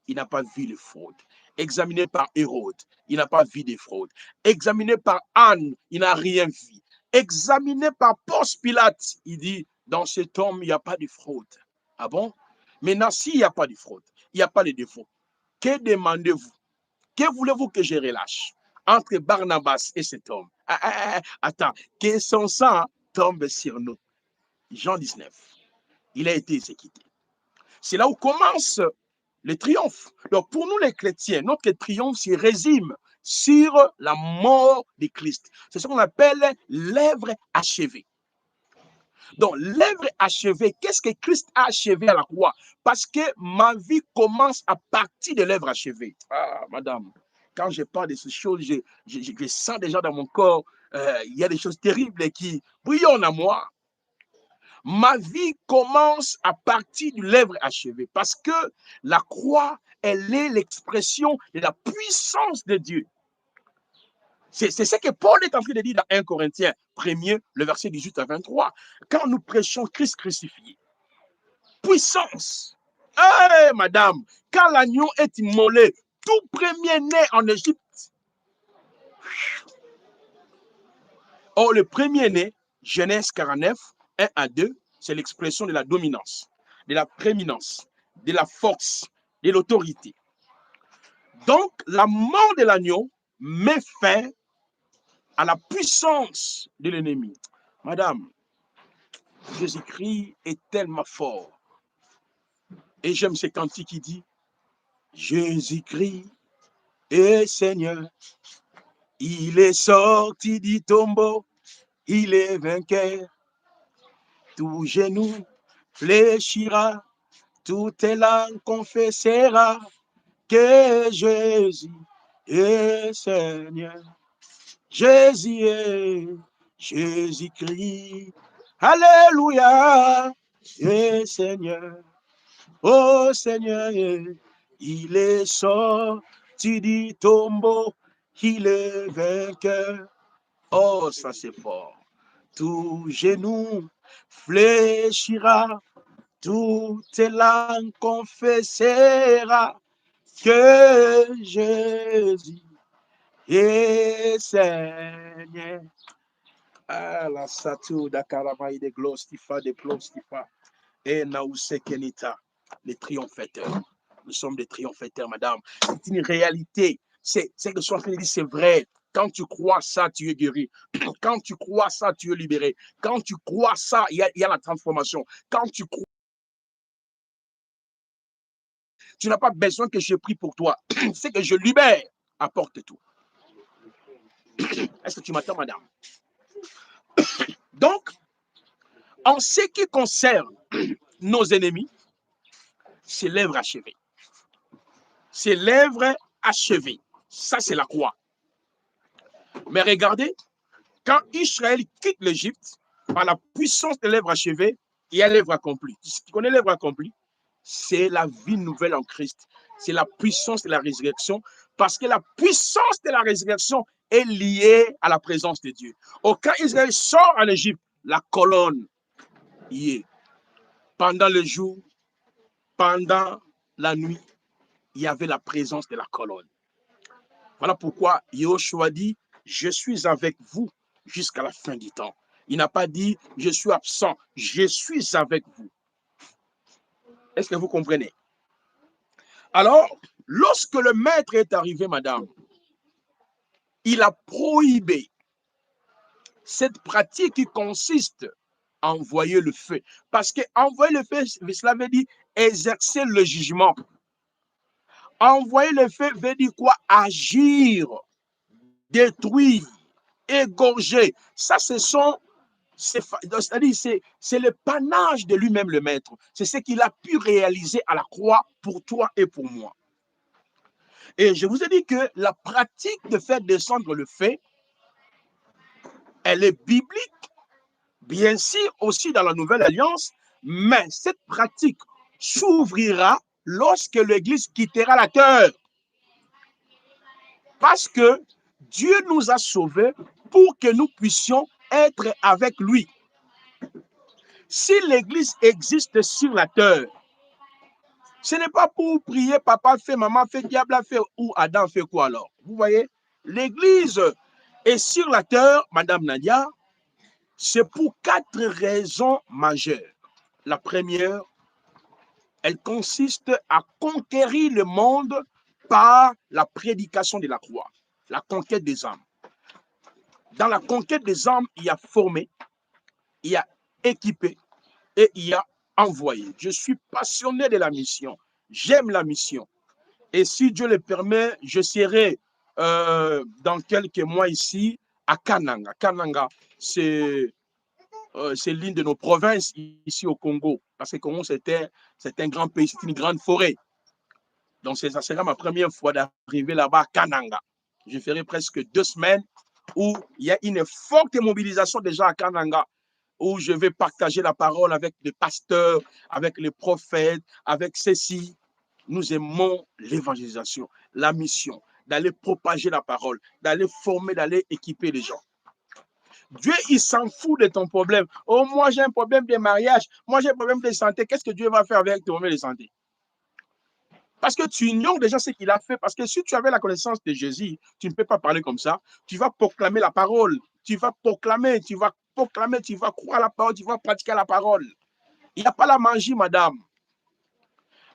Il n'a pas vu de fraude. Examiné par Hérode, il n'a pas vu de fraude. Examiné par Anne, il n'a rien vu. Examiné par Ponce Pilate, il dit, dans cet homme, il n'y a pas de fraude. Ah bon? Maintenant, s'il n'y a pas de fraude, il n'y a pas de défaut, que demandez-vous? Que voulez-vous que je relâche entre Barnabas et cet homme? Attends, que son sang tombe sur nous. Jean 19, il a été exécuté. C'est là où commence le triomphe. Donc, pour nous les chrétiens, notre triomphe se résume sur la mort de Christ. C'est ce qu'on appelle l'œuvre achevée. Donc, l'œuvre achevée, qu'est-ce que Christ a achevé à la croix? Parce que ma vie commence à partir de l'œuvre achevée. Ah, madame, quand je parle de ces choses, je sens déjà dans mon corps, il y a des choses terribles qui brillonnent à moi. Ma vie commence à partir de l'œuvre achevée parce que la croix, elle est l'expression de la puissance de Dieu. C'est ce que Paul est en train de dire dans 1 Corinthiens 1er, le verset 18 à 23. Quand nous prêchons Christ crucifié, puissance. Hey, madame, quand l'agneau est immolé, tout premier né en Égypte. Or, le premier né, Genèse 49, 1 à 2, c'est l'expression de la dominance, de la prééminence, de la force, de l'autorité. Donc, la mort de l'agneau met fin à la puissance de l'ennemi. Madame, Jésus-Christ est tellement fort. Et j'aime ce cantique qui dit, Jésus-Christ est Seigneur. Il est sorti du tombeau, il est vainqueur. Tout genou fléchira, toute langue confessera que Jésus est Seigneur. Jésus est Jésus-Christ. Alléluia, est Seigneur. Oh Seigneur, il est sorti du tombeau, il est vainqueur. Oh, ça c'est fort. Tout genou fléchira, toute langue confessera que Jésus est Seigneur. Ah, la satu da karamaï de glostifa, de glostifa. Et naouse kenita, les triomphateurs. Nous sommes des triomphateurs, madame. C'est une réalité. C'est que ce que dit, c'est vrai. Quand tu crois ça, tu es guéri. Quand tu crois ça, tu es libéré. Quand tu crois ça, il y a la transformation. Quand tu crois, tu n'as pas besoin que je prie pour toi. C'est que je libère. Apporte tout. Est-ce que tu m'attends, madame? Donc, en ce qui concerne nos ennemis, c'est l'œuvre achevée. C'est l'œuvre achevée. Ça, c'est la croix. Mais regardez, quand Israël quitte l'Égypte, par la puissance de l'œuvre achevée, il y a l'œuvre accomplie. Tu connais l'œuvre accomplie? C'est la vie nouvelle en Christ. C'est la puissance de la résurrection, parce que la puissance de la résurrection est liée à la présence de Dieu. Quand Israël sort en Égypte, la colonne y est. Pendant le jour, pendant la nuit, il y avait la présence de la colonne. Voilà pourquoi Yahushua dit, je suis avec vous jusqu'à la fin du temps. Il n'a pas dit, je suis absent, je suis avec vous. Est-ce que vous comprenez? Alors, lorsque le maître est arrivé, madame, il a prohibé cette pratique qui consiste à envoyer le feu. Parce que envoyer le feu, cela veut dire exercer le jugement. Envoyer le feu veut dire quoi? Agir, détruire, égorger. Ça, c'est-à-dire c'est le panache de lui-même, le maître. C'est ce qu'il a pu réaliser à la croix pour toi et pour moi. Et je vous ai dit que la pratique de faire descendre le feu, elle est biblique, bien sûr aussi dans la Nouvelle Alliance, mais cette pratique s'ouvrira lorsque l'Église quittera la terre. Parce que Dieu nous a sauvés pour que nous puissions être avec lui. Si l'Église existe sur la terre, ce n'est pas pour prier, papa fait, maman fait, diable a fait, ou Adam fait quoi alors? Vous voyez, l'Église est sur la terre, Madame Nadia, c'est pour 4 raisons majeures. La première, elle consiste à conquérir le monde par la prédication de la croix, la conquête des âmes. Dans la conquête des âmes, il y a formé, il y a équipé et il y a envoyé. Je suis passionné de la mission. J'aime la mission. Et si Dieu le permet, je serai dans quelques mois ici à Kananga. Kananga, c'est l'une de nos provinces ici au Congo. Parce que le Congo, c'est un grand pays, c'est une grande forêt. Donc, ça sera ma première fois d'arriver là-bas à Kananga. Je ferai presque 2 semaines où il y a une forte mobilisation déjà à Kananga, où je vais partager la parole avec les pasteurs, avec les prophètes, avec ceux-ci. Nous aimons l'évangélisation, la mission, d'aller propager la parole, d'aller former, d'aller équiper les gens. Dieu, il s'en fout de ton problème. Oh, moi, j'ai un problème de mariage. Moi, j'ai un problème de santé. Qu'est-ce que Dieu va faire avec ton problème de santé? Parce que tu ignores déjà ce qu'il a fait. Parce que si tu avais la connaissance de Jésus, tu ne peux pas parler comme ça. Tu vas proclamer la parole. Tu vas proclamer, tu vas croire la parole, tu vas pratiquer la parole. Il n'y a pas la magie, madame.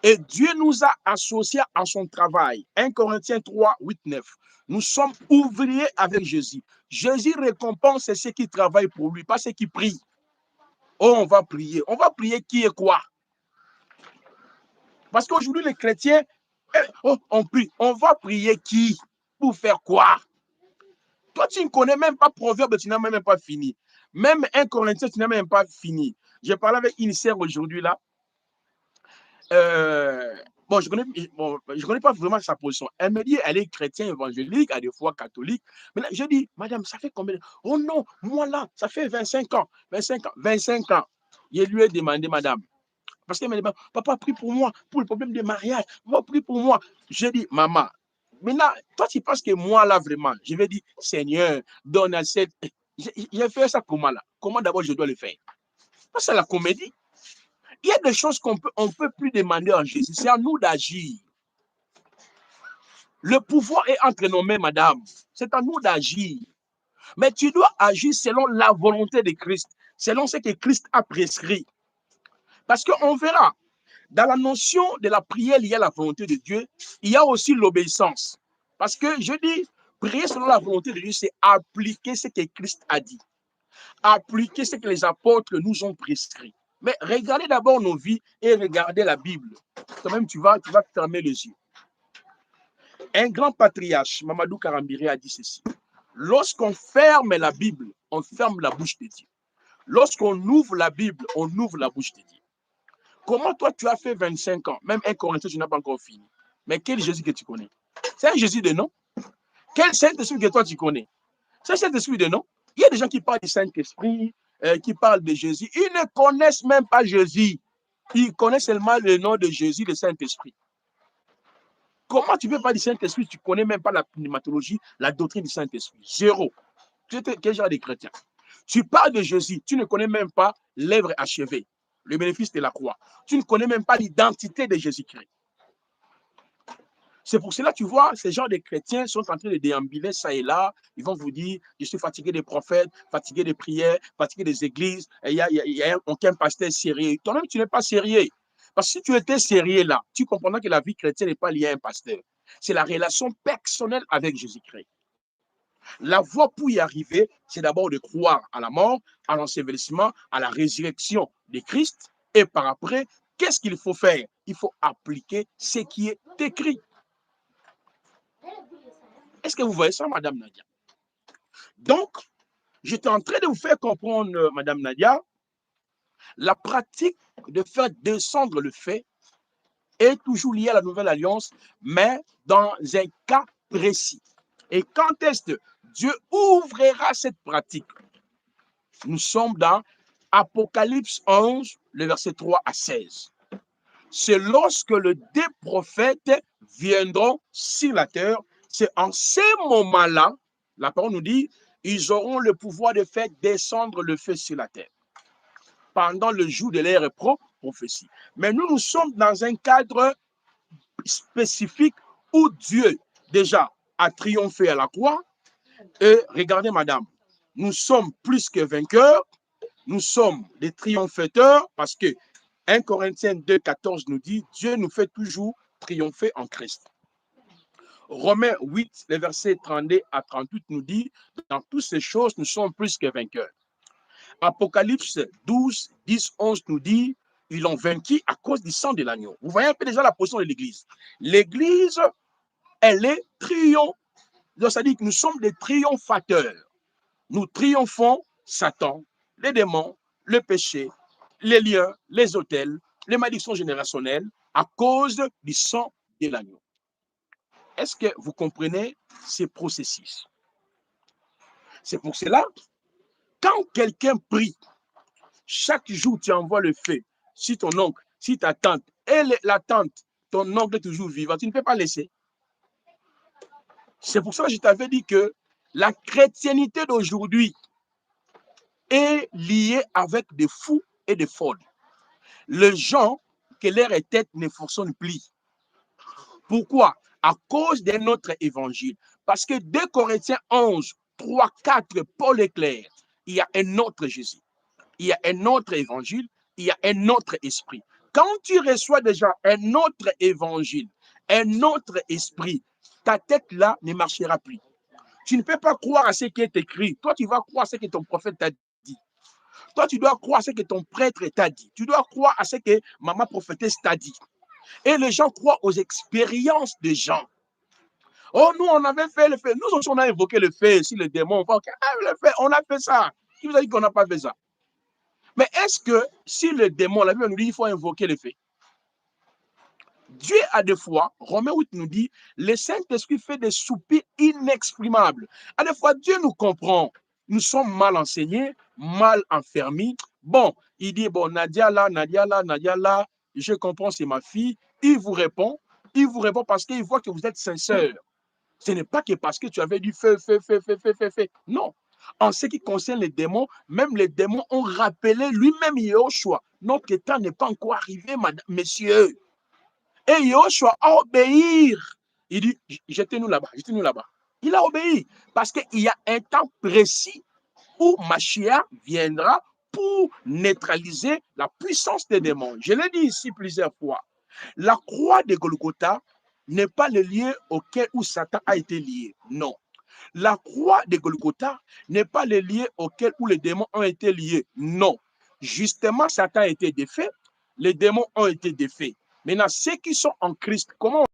Et Dieu nous a associés à son travail. 1 Corinthiens 3, 8, 9. Nous sommes ouvriers avec Jésus. Jésus récompense ceux qui travaillent pour lui, pas ceux qui prient. Oh, on va prier. On va prier qui et quoi? Parce qu'aujourd'hui, les chrétiens Oh, on prie. On va prier qui? Pour faire quoi? Toi, tu ne connais même pas Proverbe, tu n'as même pas fini. Même 1 Corinthiens, tu n'as même pas fini. J'ai parlé avec une sœur aujourd'hui là. Bon, je connais pas vraiment sa position. Elle me dit, elle est chrétienne évangélique, à des fois catholique. Mais là, je dis, madame, ça fait combien? Oh non, moi là, ça fait 25 ans. 25 ans. 25 ans. Je lui ai demandé, madame, parce qu'elle m'a dit, papa, prie pour moi, pour le problème de mariage. Moi, prie pour moi. J'ai dit, maman, maintenant, toi, tu penses que moi, là, vraiment, je vais dire, Seigneur, donne à cette. J'ai fait ça comment là? Comment d'abord je dois le faire? Parce que c'est la comédie. Il y a des choses qu'on peut plus demander en Jésus. C'est à nous d'agir. Le pouvoir est entre nos mains, madame. C'est à nous d'agir. Mais tu dois agir selon la volonté de Christ, selon ce que Christ a prescrit. Parce qu'on verra, dans la notion de la prière, il y a la volonté de Dieu, il y a aussi l'obéissance. Parce que je dis, prier selon la volonté de Dieu, c'est appliquer ce que Christ a dit, appliquer ce que les apôtres nous ont prescrit. Mais regardez d'abord nos vies et regardez la Bible. Quand même, tu vas fermer les yeux. Un grand patriarche, Mamadou Karambiré, a dit ceci. Lorsqu'on ferme la Bible, on ferme la bouche de Dieu. Lorsqu'on ouvre la Bible, on ouvre la bouche de Dieu. Comment toi, tu as fait 25 ans, même un Corinthien, tu n'as pas encore fini. Mais quel Jésus que tu connais? C'est un Jésus de nom? Quel Saint-Esprit que toi, tu connais? C'est un Saint-Esprit de nom? Il y a des gens qui parlent du Saint-Esprit, qui parlent de Jésus. Ils ne connaissent même pas Jésus. Ils connaissent seulement le nom de Jésus, le Saint-Esprit. Comment tu peux parler du Saint-Esprit? Tu ne connais même pas la pneumatologie, la doctrine du Saint-Esprit. Zéro. Tu es quel genre de chrétien? Tu parles de Jésus, tu ne connais même pas l'œuvre achevée, le bénéfice de la croix. Tu ne connais même pas l'identité de Jésus-Christ. C'est pour cela, tu vois, ces gens de chrétiens sont en train de déambuler ça et là. Ils vont vous dire, je suis fatigué des prophètes, fatigué des prières, fatigué des églises. Il n'y a aucun pasteur sérieux. Toi-même, tu n'es pas sérieux. Parce que si tu étais sérieux là, tu comprendras que la vie chrétienne n'est pas liée à un pasteur. C'est la relation personnelle avec Jésus-Christ. La voie pour y arriver, c'est d'abord de croire à la mort, à l'ensevelissement, à la résurrection de Christ. Et par après, qu'est-ce qu'il faut faire? Il faut appliquer ce qui est écrit. Est-ce que vous voyez ça, Madame Nadia? Donc, j'étais en train de vous faire comprendre, Madame Nadia, la pratique de faire descendre le fait est toujours liée à la nouvelle alliance, mais dans un cas précis. Et quand est-ce que Dieu ouvrira cette pratique? Nous sommes dans Apocalypse 11, le verset 3 à 16. C'est lorsque les deux prophètes viendront sur la terre, c'est en ces moments-là, la parole nous dit, ils auront le pouvoir de faire descendre le feu sur la terre pendant le jour de leur prophétie. Mais nous sommes dans un cadre spécifique où Dieu, déjà, a triomphé à la croix. Et regardez, madame, nous sommes plus que vainqueurs, nous sommes des triomphateurs parce que 1 Corinthiens 2, 14 nous dit, Dieu nous fait toujours triompher en Christ. Romains 8, les versets 32 à 38 nous dit, dans toutes ces choses, nous sommes plus que vainqueurs. Apocalypse 12, 10, 11 nous dit, ils l'ont vaincu à cause du sang de l'agneau. Vous voyez un peu déjà la position de l'Église. L'Église, elle est triomphe. C'est-à-dire que nous sommes des triomphateurs. Nous triomphons Satan, les démons, le péché, les liens, les autels, les malédictions générationnelles à cause du sang de l'agneau. Est-ce que vous comprenez ces processus? C'est pour cela, quand quelqu'un prie, chaque jour tu envoies le feu, si ton oncle, si ta tante, et la tante, ton oncle est toujours vivant, tu ne peux pas laisser. C'est pour ça que je t'avais dit que la chrétienté d'aujourd'hui est liée avec des fous et des folles. Les gens que leur tête ne fonctionne plus. Pourquoi? À cause de notre évangile. Parce que 2 Corinthiens 11, 3, 4, Paul est clair. Il y a un autre Jésus. Il y a un autre évangile. Il y a un autre esprit. Quand tu reçois déjà un autre évangile, un autre esprit, ta tête là ne marchera plus. Tu ne peux pas croire à ce qui est écrit. Toi, tu vas croire à ce que ton prophète t'a dit. Toi, tu dois croire à ce que ton prêtre t'a dit. Tu dois croire à ce que maman prophétesse t'a dit. Et les gens croient aux expériences des gens. Oh, nous, on avait fait le fait. Nous aussi, on a invoqué le fait. Si le démon, le fait, on a fait ça. Qui vous a dit qu'on n'a pas fait ça? Mais est-ce que si le démon, la Bible nous dit qu'il faut invoquer le fait? Dieu a des fois, Romains 8 nous dit, le Saint-Esprit fait des soupirs inexprimables. À des fois, Dieu nous comprend. Nous sommes mal enseignés, mal enfermés. Bon, il dit, bon, Nadia là, Nadia là, Nadia là, je comprends, c'est ma fille. Il vous répond parce qu'il voit que vous êtes sincère. Ce n'est pas que parce que tu avais dit feu. Non. En ce qui concerne les démons, même les démons ont rappelé lui-même Yahushua. Notre temps n'est pas encore arrivé, messieurs. Et Yahushua a obéi. Il dit, jetez-nous là-bas, jetez-nous là-bas. Il a obéi parce qu'il y a un temps précis où Mashiach viendra pour neutraliser la puissance des démons. Je l'ai dit ici plusieurs fois. La croix de Golgotha n'est pas le lieu auquel où Satan a été lié. Non. La croix de Golgotha n'est pas le lieu auquel où les démons ont été liés. Non. Justement, Satan a été défait, les démons ont été défaits. Maintenant, ceux qui sont en Christ, comment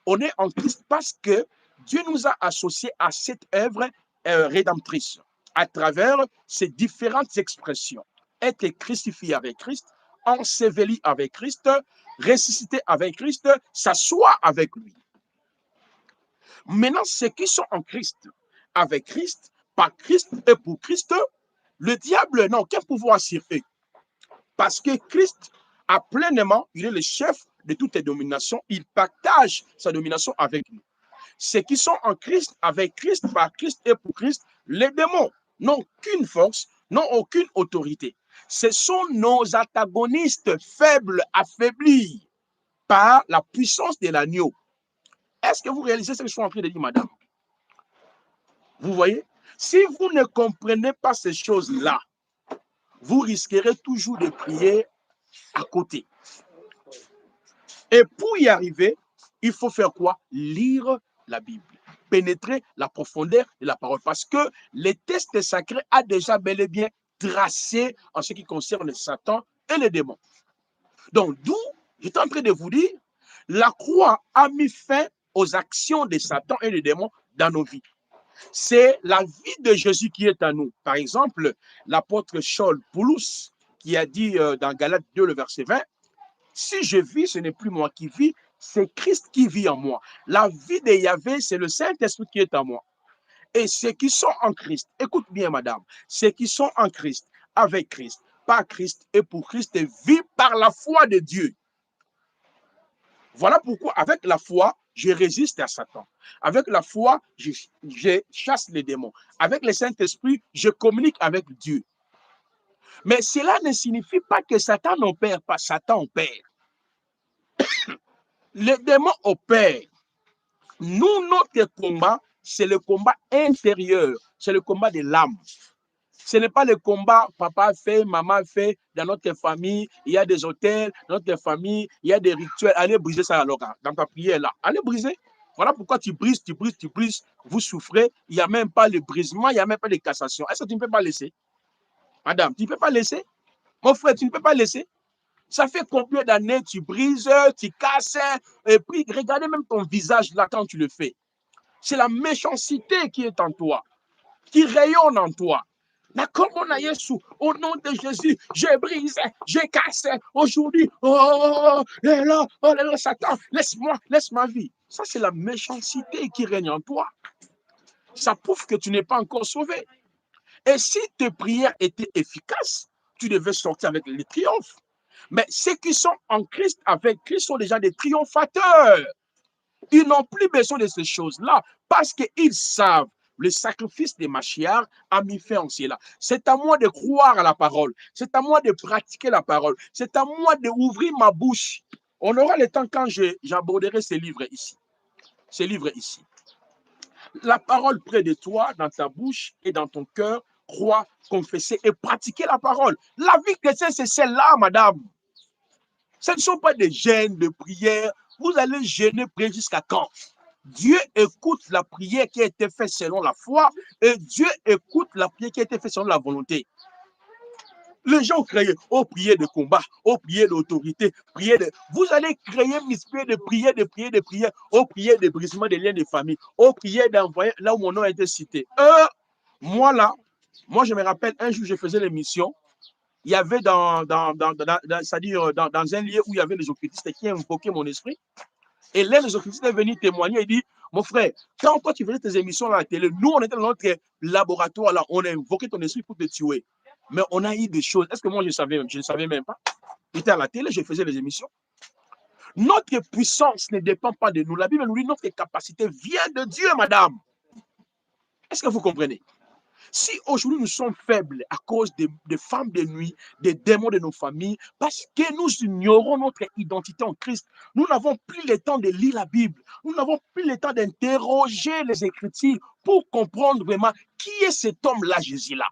on est en Christ? Parce que Dieu nous a associés à cette œuvre rédemptrice à travers ces différentes expressions. Être crucifié avec Christ, enseveli avec Christ, ressuscité avec Christ, s'asseoir avec lui. Maintenant, ceux qui sont en Christ, avec Christ, par Christ et pour Christ, le diable n'a aucun pouvoir sur eux. Parce que Christ a pleinement, il est le chef de toutes les dominations, il partage sa domination avec nous. Ceux qui sont en Christ, avec Christ, par Christ et pour Christ, les démons n'ont aucune force, n'ont aucune autorité. Ce sont nos antagonistes faibles, affaiblis par la puissance de l'agneau. Est-ce que vous réalisez ce que je suis en train de dire, madame? Vous voyez? Si vous ne comprenez pas ces choses-là, vous risquerez toujours de prier à côté. Et pour y arriver, il faut faire quoi? Lire la Bible. Pénétrer la profondeur de la parole. Parce que les textes sacrés a déjà bel et bien tracé en ce qui concerne Satan et les démons. Donc, d'où, j'étais en train de vous dire, la croix a mis fin aux actions de Satan et des démons dans nos vies. C'est la vie de Jésus qui est à nous. Par exemple, l'apôtre Saul Paulus, qui a dit dans Galates 2, le verset 20, si je vis, ce n'est plus moi qui vis, c'est Christ qui vit en moi. La vie de Yahvé, c'est le Saint-Esprit qui est en moi. Et ceux qui sont en Christ, écoute bien, madame, ceux qui sont en Christ, avec Christ, par Christ et pour Christ, vivent par la foi de Dieu. Voilà pourquoi, avec la foi, je résiste à Satan. Avec la foi, je chasse les démons. Avec le Saint-Esprit, je communique avec Dieu. Mais cela ne signifie pas que Satan n'opère pas. Satan opère. Les démons opèrent. Nous, notre combat, c'est le combat intérieur. C'est le combat de l'âme. Ce n'est pas le combat papa fait, maman fait dans notre famille. Il y a des hôtels, dans notre famille, il y a des rituels. Allez briser ça alors, dans ta prière là. Allez briser. Voilà pourquoi tu brises. Vous souffrez. Il n'y a même pas le brisement, il n'y a même pas de cassation. Est-ce que tu ne peux pas laisser? Madame, tu ne peux pas laisser? Mon frère, tu ne peux pas laisser? Ça fait combien d'années tu brises, tu casses, et puis regardez même ton visage là quand tu le fais. C'est la méchanceté qui est en toi, qui rayonne en toi. D'accord, mon Yesu, au nom de Jésus, je brise, je casse aujourd'hui. Oh là, Satan, laisse-moi, laisse ma vie. Ça, c'est la méchanceté qui règne en toi. Ça prouve que tu n'es pas encore sauvé. Et si tes prières étaient efficaces, tu devais sortir avec le triomphe. Mais ceux qui sont en Christ, avec Christ, sont déjà des triomphateurs. Ils n'ont plus besoin de ces choses-là parce qu'ils savent le sacrifice de Mashiach a mis fin en cela. C'est à moi de croire à la parole. C'est à moi de pratiquer la parole. C'est à moi d'ouvrir ma bouche. On aura le temps quand j'aborderai ces livres ici. Ces livres ici. La parole près de toi, dans ta bouche et dans ton cœur, croire, confesser et pratiquer la parole. La vie chrétienne, c'est celle-là, madame. Ce ne sont pas des jeûnes de prière. Vous allez jeûner, prier jusqu'à quand? Dieu écoute la prière qui a été faite selon la foi et Dieu écoute la prière qui a été faite selon la volonté. Les gens créent, oh, prière de combat, oh, prière d'autorité, prière de... Vous allez créer une espèce de prière, oh, prière de brisement des liens de famille, oh, prière d'envoyer là où mon nom a été cité. Moi, là, moi, je me rappelle, un jour, je faisais l'émission, il y avait c'est-à-dire dans un lieu où il y avait les occultistes qui invoquaient mon esprit, et l'un des occultistes est venu témoigner, il dit, mon frère, quand toi tu faisais tes émissions à la télé, nous, on était dans notre laboratoire, là, on a invoqué ton esprit pour te tuer. Mais on a eu des choses. Est-ce que moi, je ne savais même pas. J'étais à la télé, je faisais les émissions. Notre puissance ne dépend pas de nous. La Bible nous dit notre capacité vient de Dieu, madame. Est-ce que vous comprenez? Si aujourd'hui nous sommes faibles à cause des femmes de nuit, des démons de nos familles, parce que nous ignorons notre identité en Christ, nous n'avons plus le temps de lire la Bible, nous n'avons plus le temps d'interroger les Écritures pour comprendre vraiment qui est cet homme-là, Jésus-là.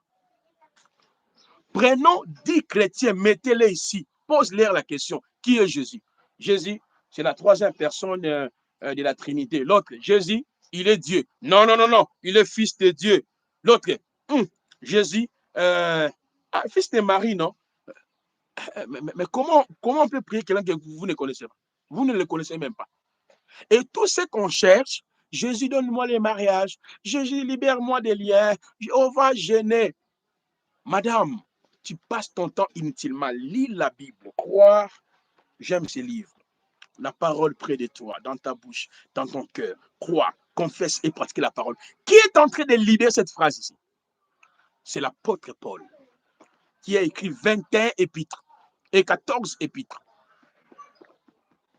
Prenons 10 chrétiens, mettez-les ici, pose-leur la question, qui est Jésus? Jésus, c'est la troisième personne de la Trinité. L'autre, Jésus, il est Dieu. Non, non, non, non, il est fils de Dieu. L'autre, Jésus, fils de Marie, non? Mais comment on peut prier quelqu'un que vous ne connaissez pas? Vous ne le connaissez même pas. Et tout ce qu'on cherche, Jésus, donne-moi les mariages, Jésus, libère-moi des liens, on va gêner. Madame, tu passes ton temps inutilement. Lis la Bible, crois, j'aime ces livres. La parole près de toi, dans ta bouche, dans ton cœur. Crois, confesse et pratique la parole. Qui est en train de lire cette phrase ici? C'est l'apôtre Paul qui a écrit 21 épîtres et 14 épîtres.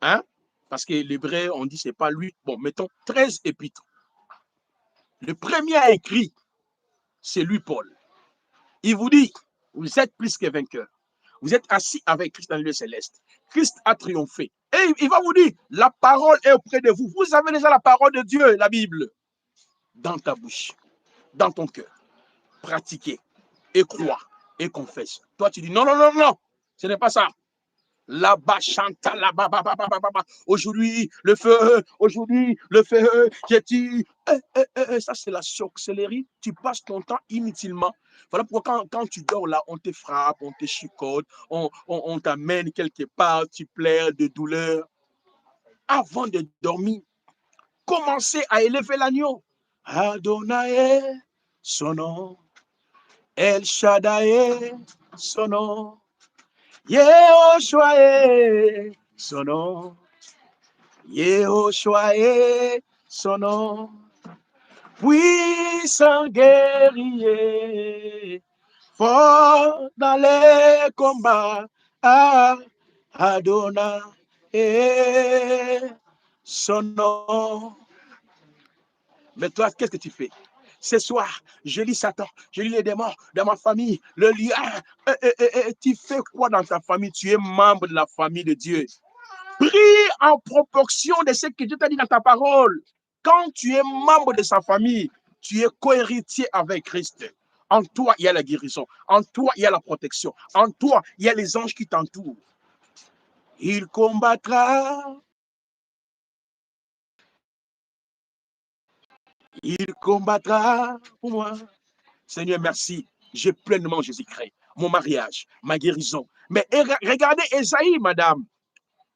Hein? Parce que l'hébreu, on dit c'est pas lui. Bon, mettons 13 épîtres. Le premier a écrit, c'est lui, Paul. Il vous dit, vous êtes plus que vainqueurs. Vous êtes assis avec Christ dans le lieu céleste. Christ a triomphé. Et il va vous dire, la parole est auprès de vous. Vous avez déjà la parole de Dieu, la Bible, dans ta bouche, dans ton cœur. Pratiquez et crois et confesse. Toi, tu dis, non, non, non, non, ce n'est pas ça. Là-bas, chanta, là-bas, aujourd'hui, le feu, j'ai dit, ça c'est la sorcellerie, tu passes ton temps inutilement. Voilà pourquoi quand tu dors là, on te frappe, on te chicote, on t'amène quelque part, tu pleures de douleur. Avant de dormir, commencez à élever l'agneau. Adonai, son nom, El Shaddai, son nom. Yehoshua est son nom. Yehoshua est son nom. Puissant guerrier, fort dans les combats. Adonai est son nom. Mais toi, qu'est-ce que tu fais? Ce soir, je lis Satan, je lis les démons dans ma famille, le lien. Tu fais quoi dans ta famille? Tu es membre de la famille de Dieu. Prie en proportion de ce que Dieu t'a dit dans ta parole. Quand tu es membre de sa famille, tu es co-héritier avec Christ. En toi, il y a la guérison. En toi, il y a la protection. En toi, il y a les anges qui t'entourent. Il combattra. Il combattra pour moi. Seigneur, merci. J'ai pleinement Jésus-Christ. Mon mariage, ma guérison. Mais regardez Esaïe, madame.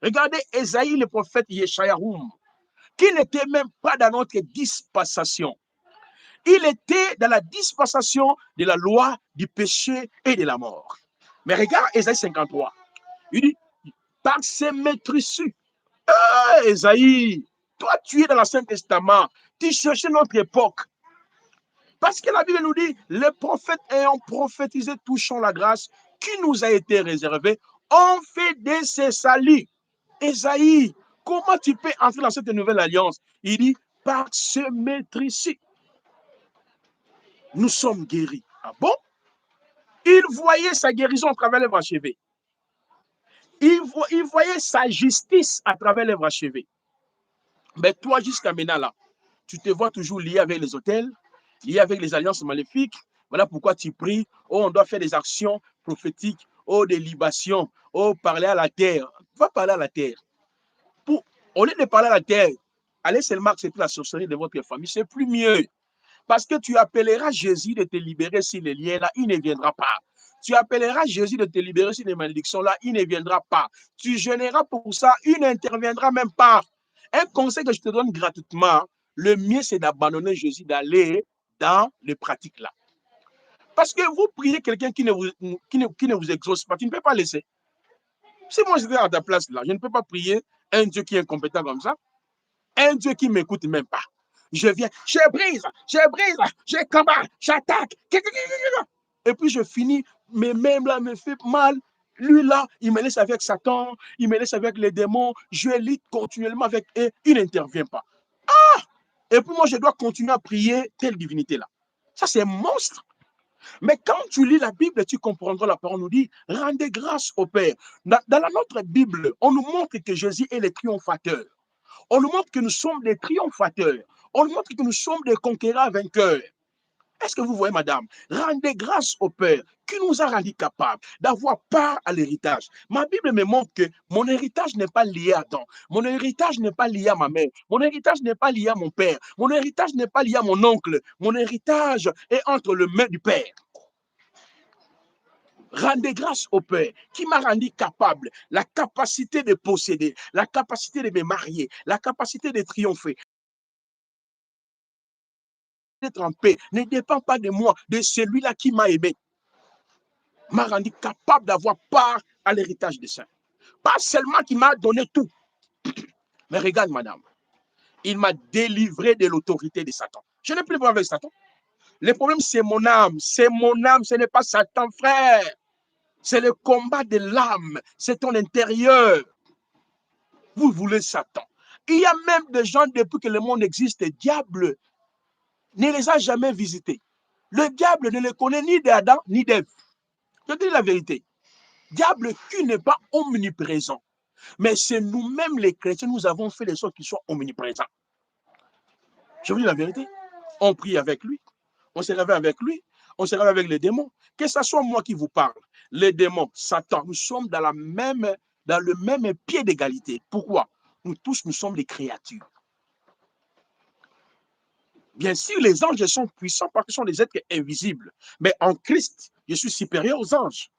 Regardez Esaïe, le prophète Yeshayahoum, qui n'était même pas dans notre dispensation. Il était dans la dispensation de la loi, du péché et de la mort. Mais regarde Esaïe 53. Il dit, par ses maîtrissus. Esaïe, toi, tu es dans l'Ancien Testament. Tu cherchais notre époque. Parce que la Bible nous dit, les prophètes ayant prophétisé touchant la grâce qui nous a été réservée, ont fait de ces saluts. Esaïe, comment tu peux entrer dans cette nouvelle alliance? Il dit, par ce maîtrisé, nous sommes guéris. Ah bon? Il voyait sa guérison à travers l'œuvre achevée. Il voyait sa justice à travers l'œuvre achevée. Mais toi, jusqu'à maintenant, là, tu te vois toujours lié avec les hôtels, lié avec les alliances maléfiques. Voilà pourquoi tu pries. Oh, on doit faire des actions prophétiques. Oh, des libations. Oh, parler à la terre. Va parler à la terre. Au lieu de parler à la terre, allez seulement accepter la sorcellerie de votre famille. C'est plus mieux. Parce que tu appelleras Jésus de te libérer sur les liens là. Il ne viendra pas. Tu appelleras Jésus de te libérer sur les malédictions-là, il ne viendra pas. Tu jeûneras pour ça, il n'interviendra même pas. Un conseil que je te donne gratuitement, le mieux c'est d'abandonner Jésus, d'aller dans les pratiques-là. Parce que vous priez quelqu'un qui ne vous exauce pas, tu ne peux pas laisser. Si moi j'étais à ta place là, je ne peux pas prier un Dieu qui est incompétent comme ça, un Dieu qui ne m'écoute même pas. Je viens, je brise, je combats, j'attaque. Et puis je finis, mes mains là me font mal. Lui là, il me laisse avec Satan, il me laisse avec les démons. Je lis continuellement avec eux, il n'intervient pas. Ah! Et puis moi, je dois continuer à prier telle divinité là. Ça, c'est un monstre. Mais quand tu lis la Bible, tu comprendras, la parole nous dit, rendez grâce au Père. Dans la notre Bible, on nous montre que Jésus est le triomphateur. On nous montre que nous sommes des triomphateurs. On nous montre que nous sommes des conquérants vainqueurs. Est-ce que vous voyez, madame? Rendez grâce au Père qui nous a rendus capables d'avoir part à l'héritage. Ma Bible me montre que mon héritage n'est pas lié à Adam. Mon héritage n'est pas lié à ma mère. Mon héritage n'est pas lié à mon père. Mon héritage n'est pas lié à mon oncle. Mon héritage est entre les mains du Père. Rendez grâce au Père qui m'a rendu capable, la capacité de posséder, la capacité de me marier, la capacité de triompher, d'être en paix, ne dépend pas de moi, de celui-là qui m'a aimé, m'a rendu capable d'avoir part à l'héritage des saints. Pas seulement qu'il m'a donné tout, mais regarde, madame, il m'a délivré de l'autorité de Satan. Je n'ai plus de problème avec Satan. Le problème, c'est mon âme, ce n'est pas Satan, frère. C'est le combat de l'âme, c'est ton intérieur. Vous voulez Satan. Il y a même des gens, depuis que le monde existe, le diable ne les a jamais visités. Le diable ne les connaît ni d'Adam ni d'Ève. Je dis la vérité. Diable qui n'est pas omniprésent. Mais c'est nous-mêmes les chrétiens, nous avons fait des choses qui sont omniprésents. Je vous dis la vérité. On prie avec lui, on se réveille avec lui, on se réveille avec les démons. Que ce soit moi qui vous parle, les démons, Satan, nous sommes dans le même pied d'égalité. Pourquoi? Nous tous, nous sommes des créatures. Bien sûr, les anges sont puissants parce qu'ils sont des êtres invisibles. Mais en Christ, je suis supérieur aux anges.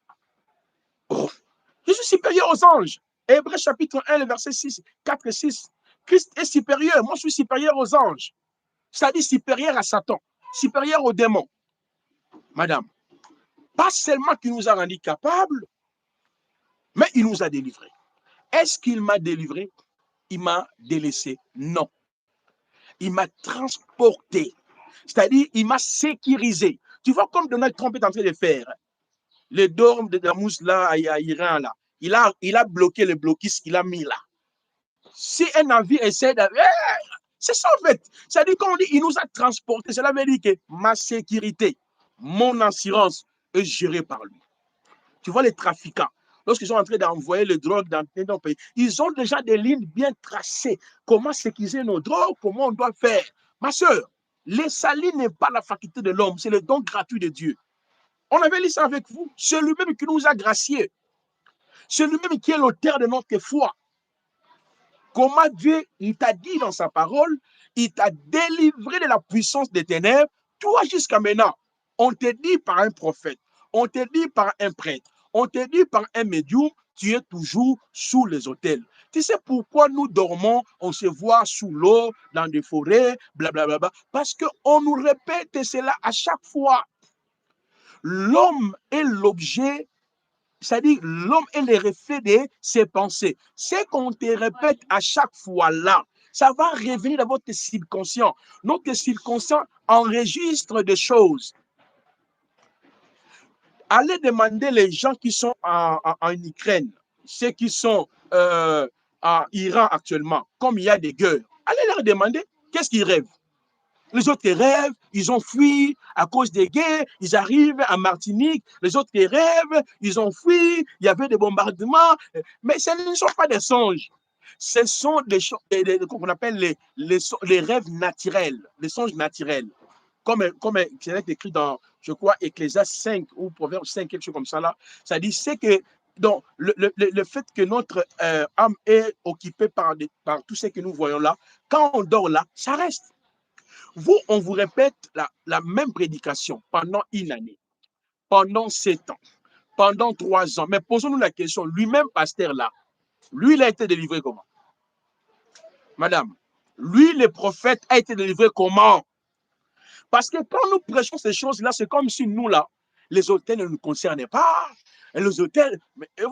Oh, je suis supérieur aux anges. Hébreux chapitre 1, le verset 6, 4 et 6. Christ est supérieur. Moi, je suis supérieur aux anges. C'est-à-dire supérieur à Satan, supérieur aux démons. Madame, pas seulement qu'il nous a rendus capables, mais il nous a délivrés. Est-ce qu'il m'a délivré? Il m'a délaissé? Non. Il m'a transporté. C'est-à-dire, il m'a sécurisé. Tu vois comme Donald Trump est en train de faire. Le dorme de la mousse là, à Iran, là. Il a bloqué le blocus qu'il a mis là. Si un navire essaie de... C'est ça en fait. C'est-à-dire qu'on dit, il nous a transportés. Cela veut dire que ma sécurité, mon assurance est gérée par lui. Tu vois les trafiquants, lorsqu'ils sont en train d'envoyer les drogues dans nos pays, ils ont déjà des lignes bien tracées. Comment sécuriser nos drogues, comment on doit faire. Ma soeur, les salis n'est pas la faculté de l'homme, c'est le don gratuit de Dieu. On avait lu ça avec vous. C'est lui-même qui nous a graciés. C'est lui-même qui est l'auteur de notre foi. Comment Dieu, il t'a dit dans sa parole, il t'a délivré de la puissance des ténèbres. Toi, jusqu'à maintenant, on te dit par un prophète, on te dit par un prêtre, on te dit par un médium, tu es toujours sous les autels. Tu sais pourquoi nous dormons, on se voit sous l'eau, dans des forêts, blablabla, parce qu'on nous répète cela à chaque fois. L'homme est l'objet, c'est-à-dire l'homme est le reflet de ses pensées. Ce qu'on te répète à chaque fois là, ça va revenir dans votre subconscient. Notre subconscient enregistre des choses. Allez demander les gens qui sont en Ukraine, ceux qui sont en Iran actuellement, comme il y a des guerres. Allez leur demander qu'est-ce qu'ils rêvent. Les autres rêvent, ils ont fui à cause des guerres, ils arrivent à Martinique, les autres rêvent, ils ont fui, il y avait des bombardements, mais ce ne sont pas des songes. Ce sont des choses qu'on appelle les rêves naturels, les songes naturels. Comme c'est écrit dans, je crois, Ecclésiaste 5 ou Proverbe 5, quelque chose comme ça là, ça dit c'est que donc, le fait que notre âme est occupée par tout ce que nous voyons là, quand on dort là, ça reste. Vous, on vous répète la même prédication pendant une année, pendant 7 ans, pendant 3 ans. Mais posons-nous la question, lui-même, pasteur là, lui, il a été délivré comment? Madame, lui, le prophète, a été délivré comment? Parce que quand nous prêchons ces choses-là, c'est comme si nous, là, les hôtels ne nous concernaient pas. Et les hôtels,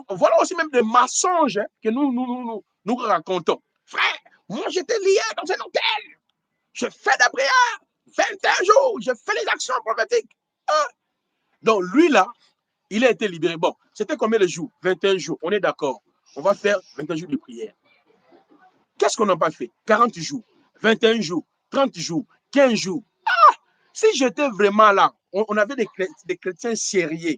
voilà aussi même des mensonges que nous racontons. Frère, moi, j'étais lié dans un hôtel. Je fais des prières 21 jours. Je fais les actions prophétiques. Hein? Donc, lui, là, il a été libéré. Bon, c'était combien de jours? 21 jours. On est d'accord. On va faire 21 jours de prière. Qu'est-ce qu'on n'a pas fait? 40 jours, 21 jours, 30 jours, 15 jours. Ah! Si j'étais vraiment là, on avait des chrétiens sérieux,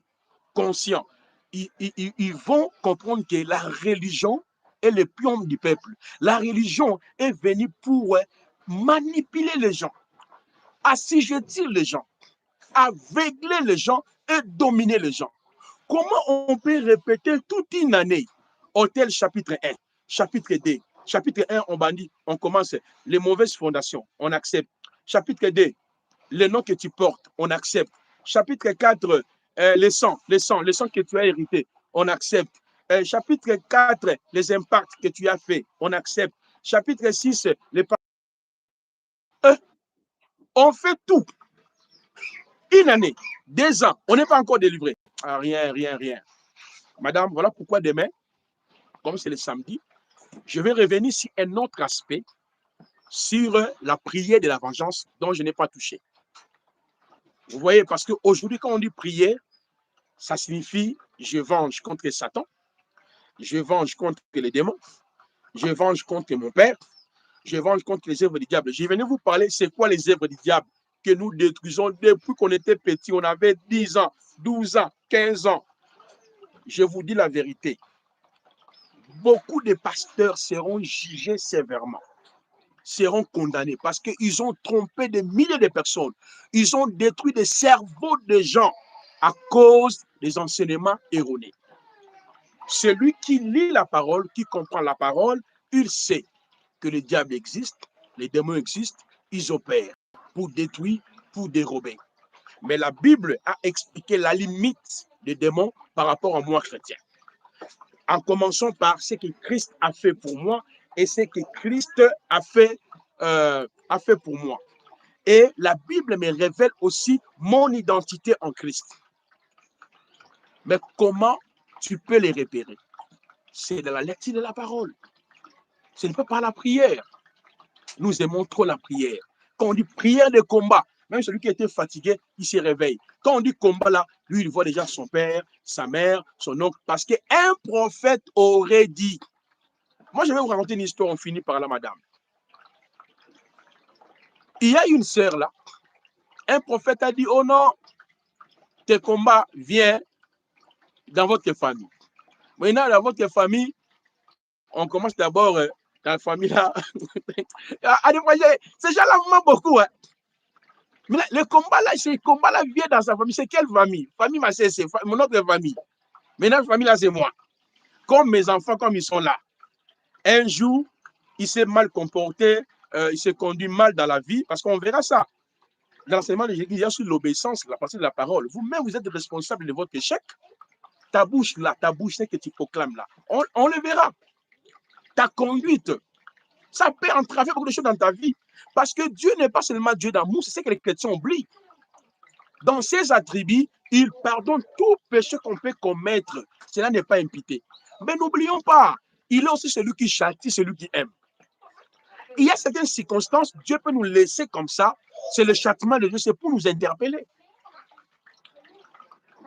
conscients. Ils vont comprendre que la religion est le pion du peuple. La religion est venue pour manipuler les gens, assujettir les gens, aveugler les gens et dominer les gens. Comment on peut répéter toute une année, hôtel chapitre 1, chapitre 2, chapitre 1, on commence les mauvaises fondations, on accepte. Chapitre 2, le nom que tu portes, on accepte. Chapitre 4, les sangs que tu as hérités, on accepte. Chapitre 4, les impacts que tu as faits, on accepte. Chapitre 6, on fait tout. Une année, 2 ans, on n'est pas encore délivré. Ah, rien. Madame, voilà pourquoi demain, comme c'est le samedi, je vais revenir sur un autre aspect, sur la prière de la vengeance dont je n'ai pas touché. Vous voyez, parce qu'aujourd'hui, quand on dit prière, ça signifie je venge contre Satan, je venge contre les démons, je venge contre mon père, je venge contre les œuvres du diable. Je venais vous parler, c'est quoi les œuvres du diable que nous détruisons depuis qu'on était petit, on avait 10 ans, 12 ans, 15 ans. Je vous dis la vérité. Beaucoup de pasteurs seront jugés sévèrement, seront condamnés parce qu'ils ont trompé des milliers de personnes. Ils ont détruit des cerveaux de gens à cause des enseignements erronés. Celui qui lit la parole, qui comprend la parole, il sait que le diable existe, les démons existent, ils opèrent pour détruire, pour dérober. Mais la Bible a expliqué la limite des démons par rapport à moi chrétien. En commençant par ce que Christ a fait pour moi et ce que Christ a fait pour moi. Et la Bible me révèle aussi mon identité en Christ. Mais comment tu peux les repérer? C'est de la lecture de la parole. Ce n'est pas par la prière. Nous aimons trop la prière. Quand on dit prière de combat, même celui qui était fatigué, il se réveille. Quand on dit combat là, lui, il voit déjà son père, sa mère, son oncle. Parce qu'un prophète aurait dit, moi je vais vous raconter une histoire, on finit par là, madame. Il y a une sœur là, un prophète a dit, oh non, tes combats viennent dans votre famille. Maintenant, dans votre famille, on commence d'abord dans la famille là. Ces gens-là vous manquent beaucoup. Hein. Mais là, le combat là, ces combats-là viennent dans sa famille. C'est quelle famille? Famille Massé, c'est mon autre famille. Maintenant, la famille là, c'est moi. Comme mes enfants, comme ils sont là. Un jour, il s'est mal comporté, il s'est conduit mal dans la vie, parce qu'on verra ça. Dans l'enseignement de l'Église, il y a sur l'obéissance, la partie de la parole. Vous-même, vous êtes responsable de votre échec. Ta bouche là, ta bouche, c'est que tu proclames là. On le verra. Ta conduite, ça peut entraver beaucoup de choses dans ta vie. Parce que Dieu n'est pas seulement Dieu d'amour, c'est ce que les chrétiens oublient. Dans ses attributs, il pardonne tout péché qu'on peut commettre. Cela n'est pas imputé. Mais n'oublions pas, il est aussi celui qui châtie, celui qui aime. Il y a certaines circonstances, Dieu peut nous laisser comme ça. C'est le châtiment de Dieu, c'est pour nous interpeller.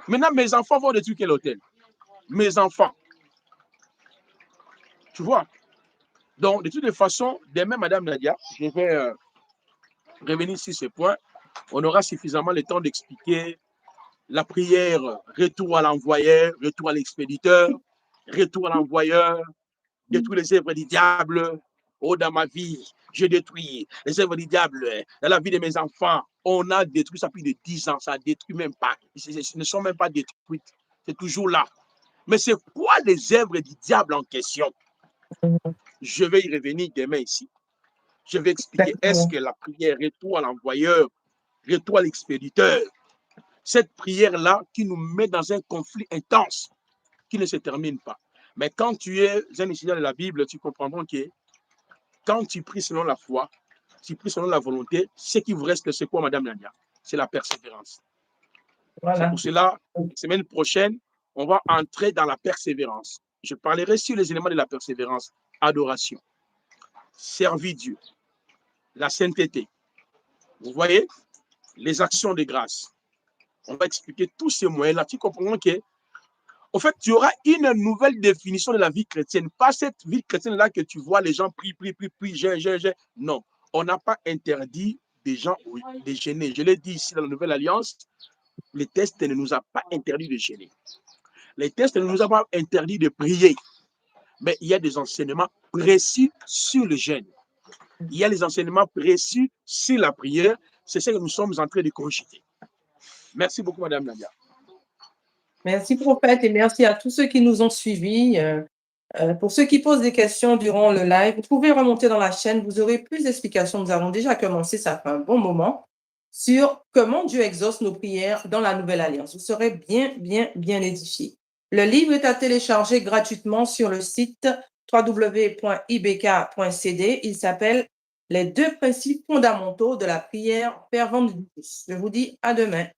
Maintenant, mes enfants vont détruire quel hôtel? Mes enfants. Tu vois? Donc, de toutes les façons, demain, Madame Nadia, je vais revenir sur ce point. On aura suffisamment le temps d'expliquer la prière, retour à l'envoyeur, retour à l'expéditeur, retour à l'envoyeur, détruire les œuvres du diable. Oh, dans ma vie, je détruis les œuvres du diable. Dans la vie de mes enfants, on a détruit ça depuis 10 ans, ça ne détruit même pas. Ils ne sont même pas détruites. C'est toujours là. Mais c'est quoi les œuvres du diable en question? Je vais y revenir demain ici. Je vais expliquer, est-ce que la prière, retour à l'envoyeur, retour à l'expéditeur, Cette prière-là qui nous met dans un conflit intense qui ne se termine pas. Mais quand tu es un étudiant de la Bible, tu comprendras que quand tu pries selon la foi, tu pries selon la volonté, ce qui vous reste, c'est quoi, Madame Nadia? C'est la persévérance. C'est Voilà. pour cela, la semaine prochaine, on va entrer dans la persévérance. Je parlerai sur les éléments de la persévérance. Adoration, servir Dieu, la sainteté. Vous voyez, les actions de grâce. On va expliquer tous ces moyens-là. Tu comprends que, en fait, tu auras une nouvelle définition de la vie chrétienne. Pas cette vie chrétienne-là que tu vois, les gens prient, jeûnent. Non, on n'a pas interdit des gens de gêner. Je l'ai dit ici dans la Nouvelle Alliance, les textes ne nous a pas interdit de gêner. Les textes ne nous ont pas interdit de prier. Mais il y a des enseignements précis sur le jeûne. Il y a des enseignements précis sur la prière. C'est ce que nous sommes en train de cogiter. Merci beaucoup, Madame Nadia. Merci, prophète, et merci à tous ceux qui nous ont suivis. Pour ceux qui posent des questions durant le live, vous pouvez remonter dans la chaîne, vous aurez plus d'explications. Nous avons déjà commencé, ça fait un bon moment, sur comment Dieu exauce nos prières dans la Nouvelle Alliance. Vous serez bien édifiés. Le livre est à télécharger gratuitement sur le site www.ibk.cd. Il s'appelle « Les 2 principes fondamentaux de la prière fervente du Christ ». Je vous dis à demain.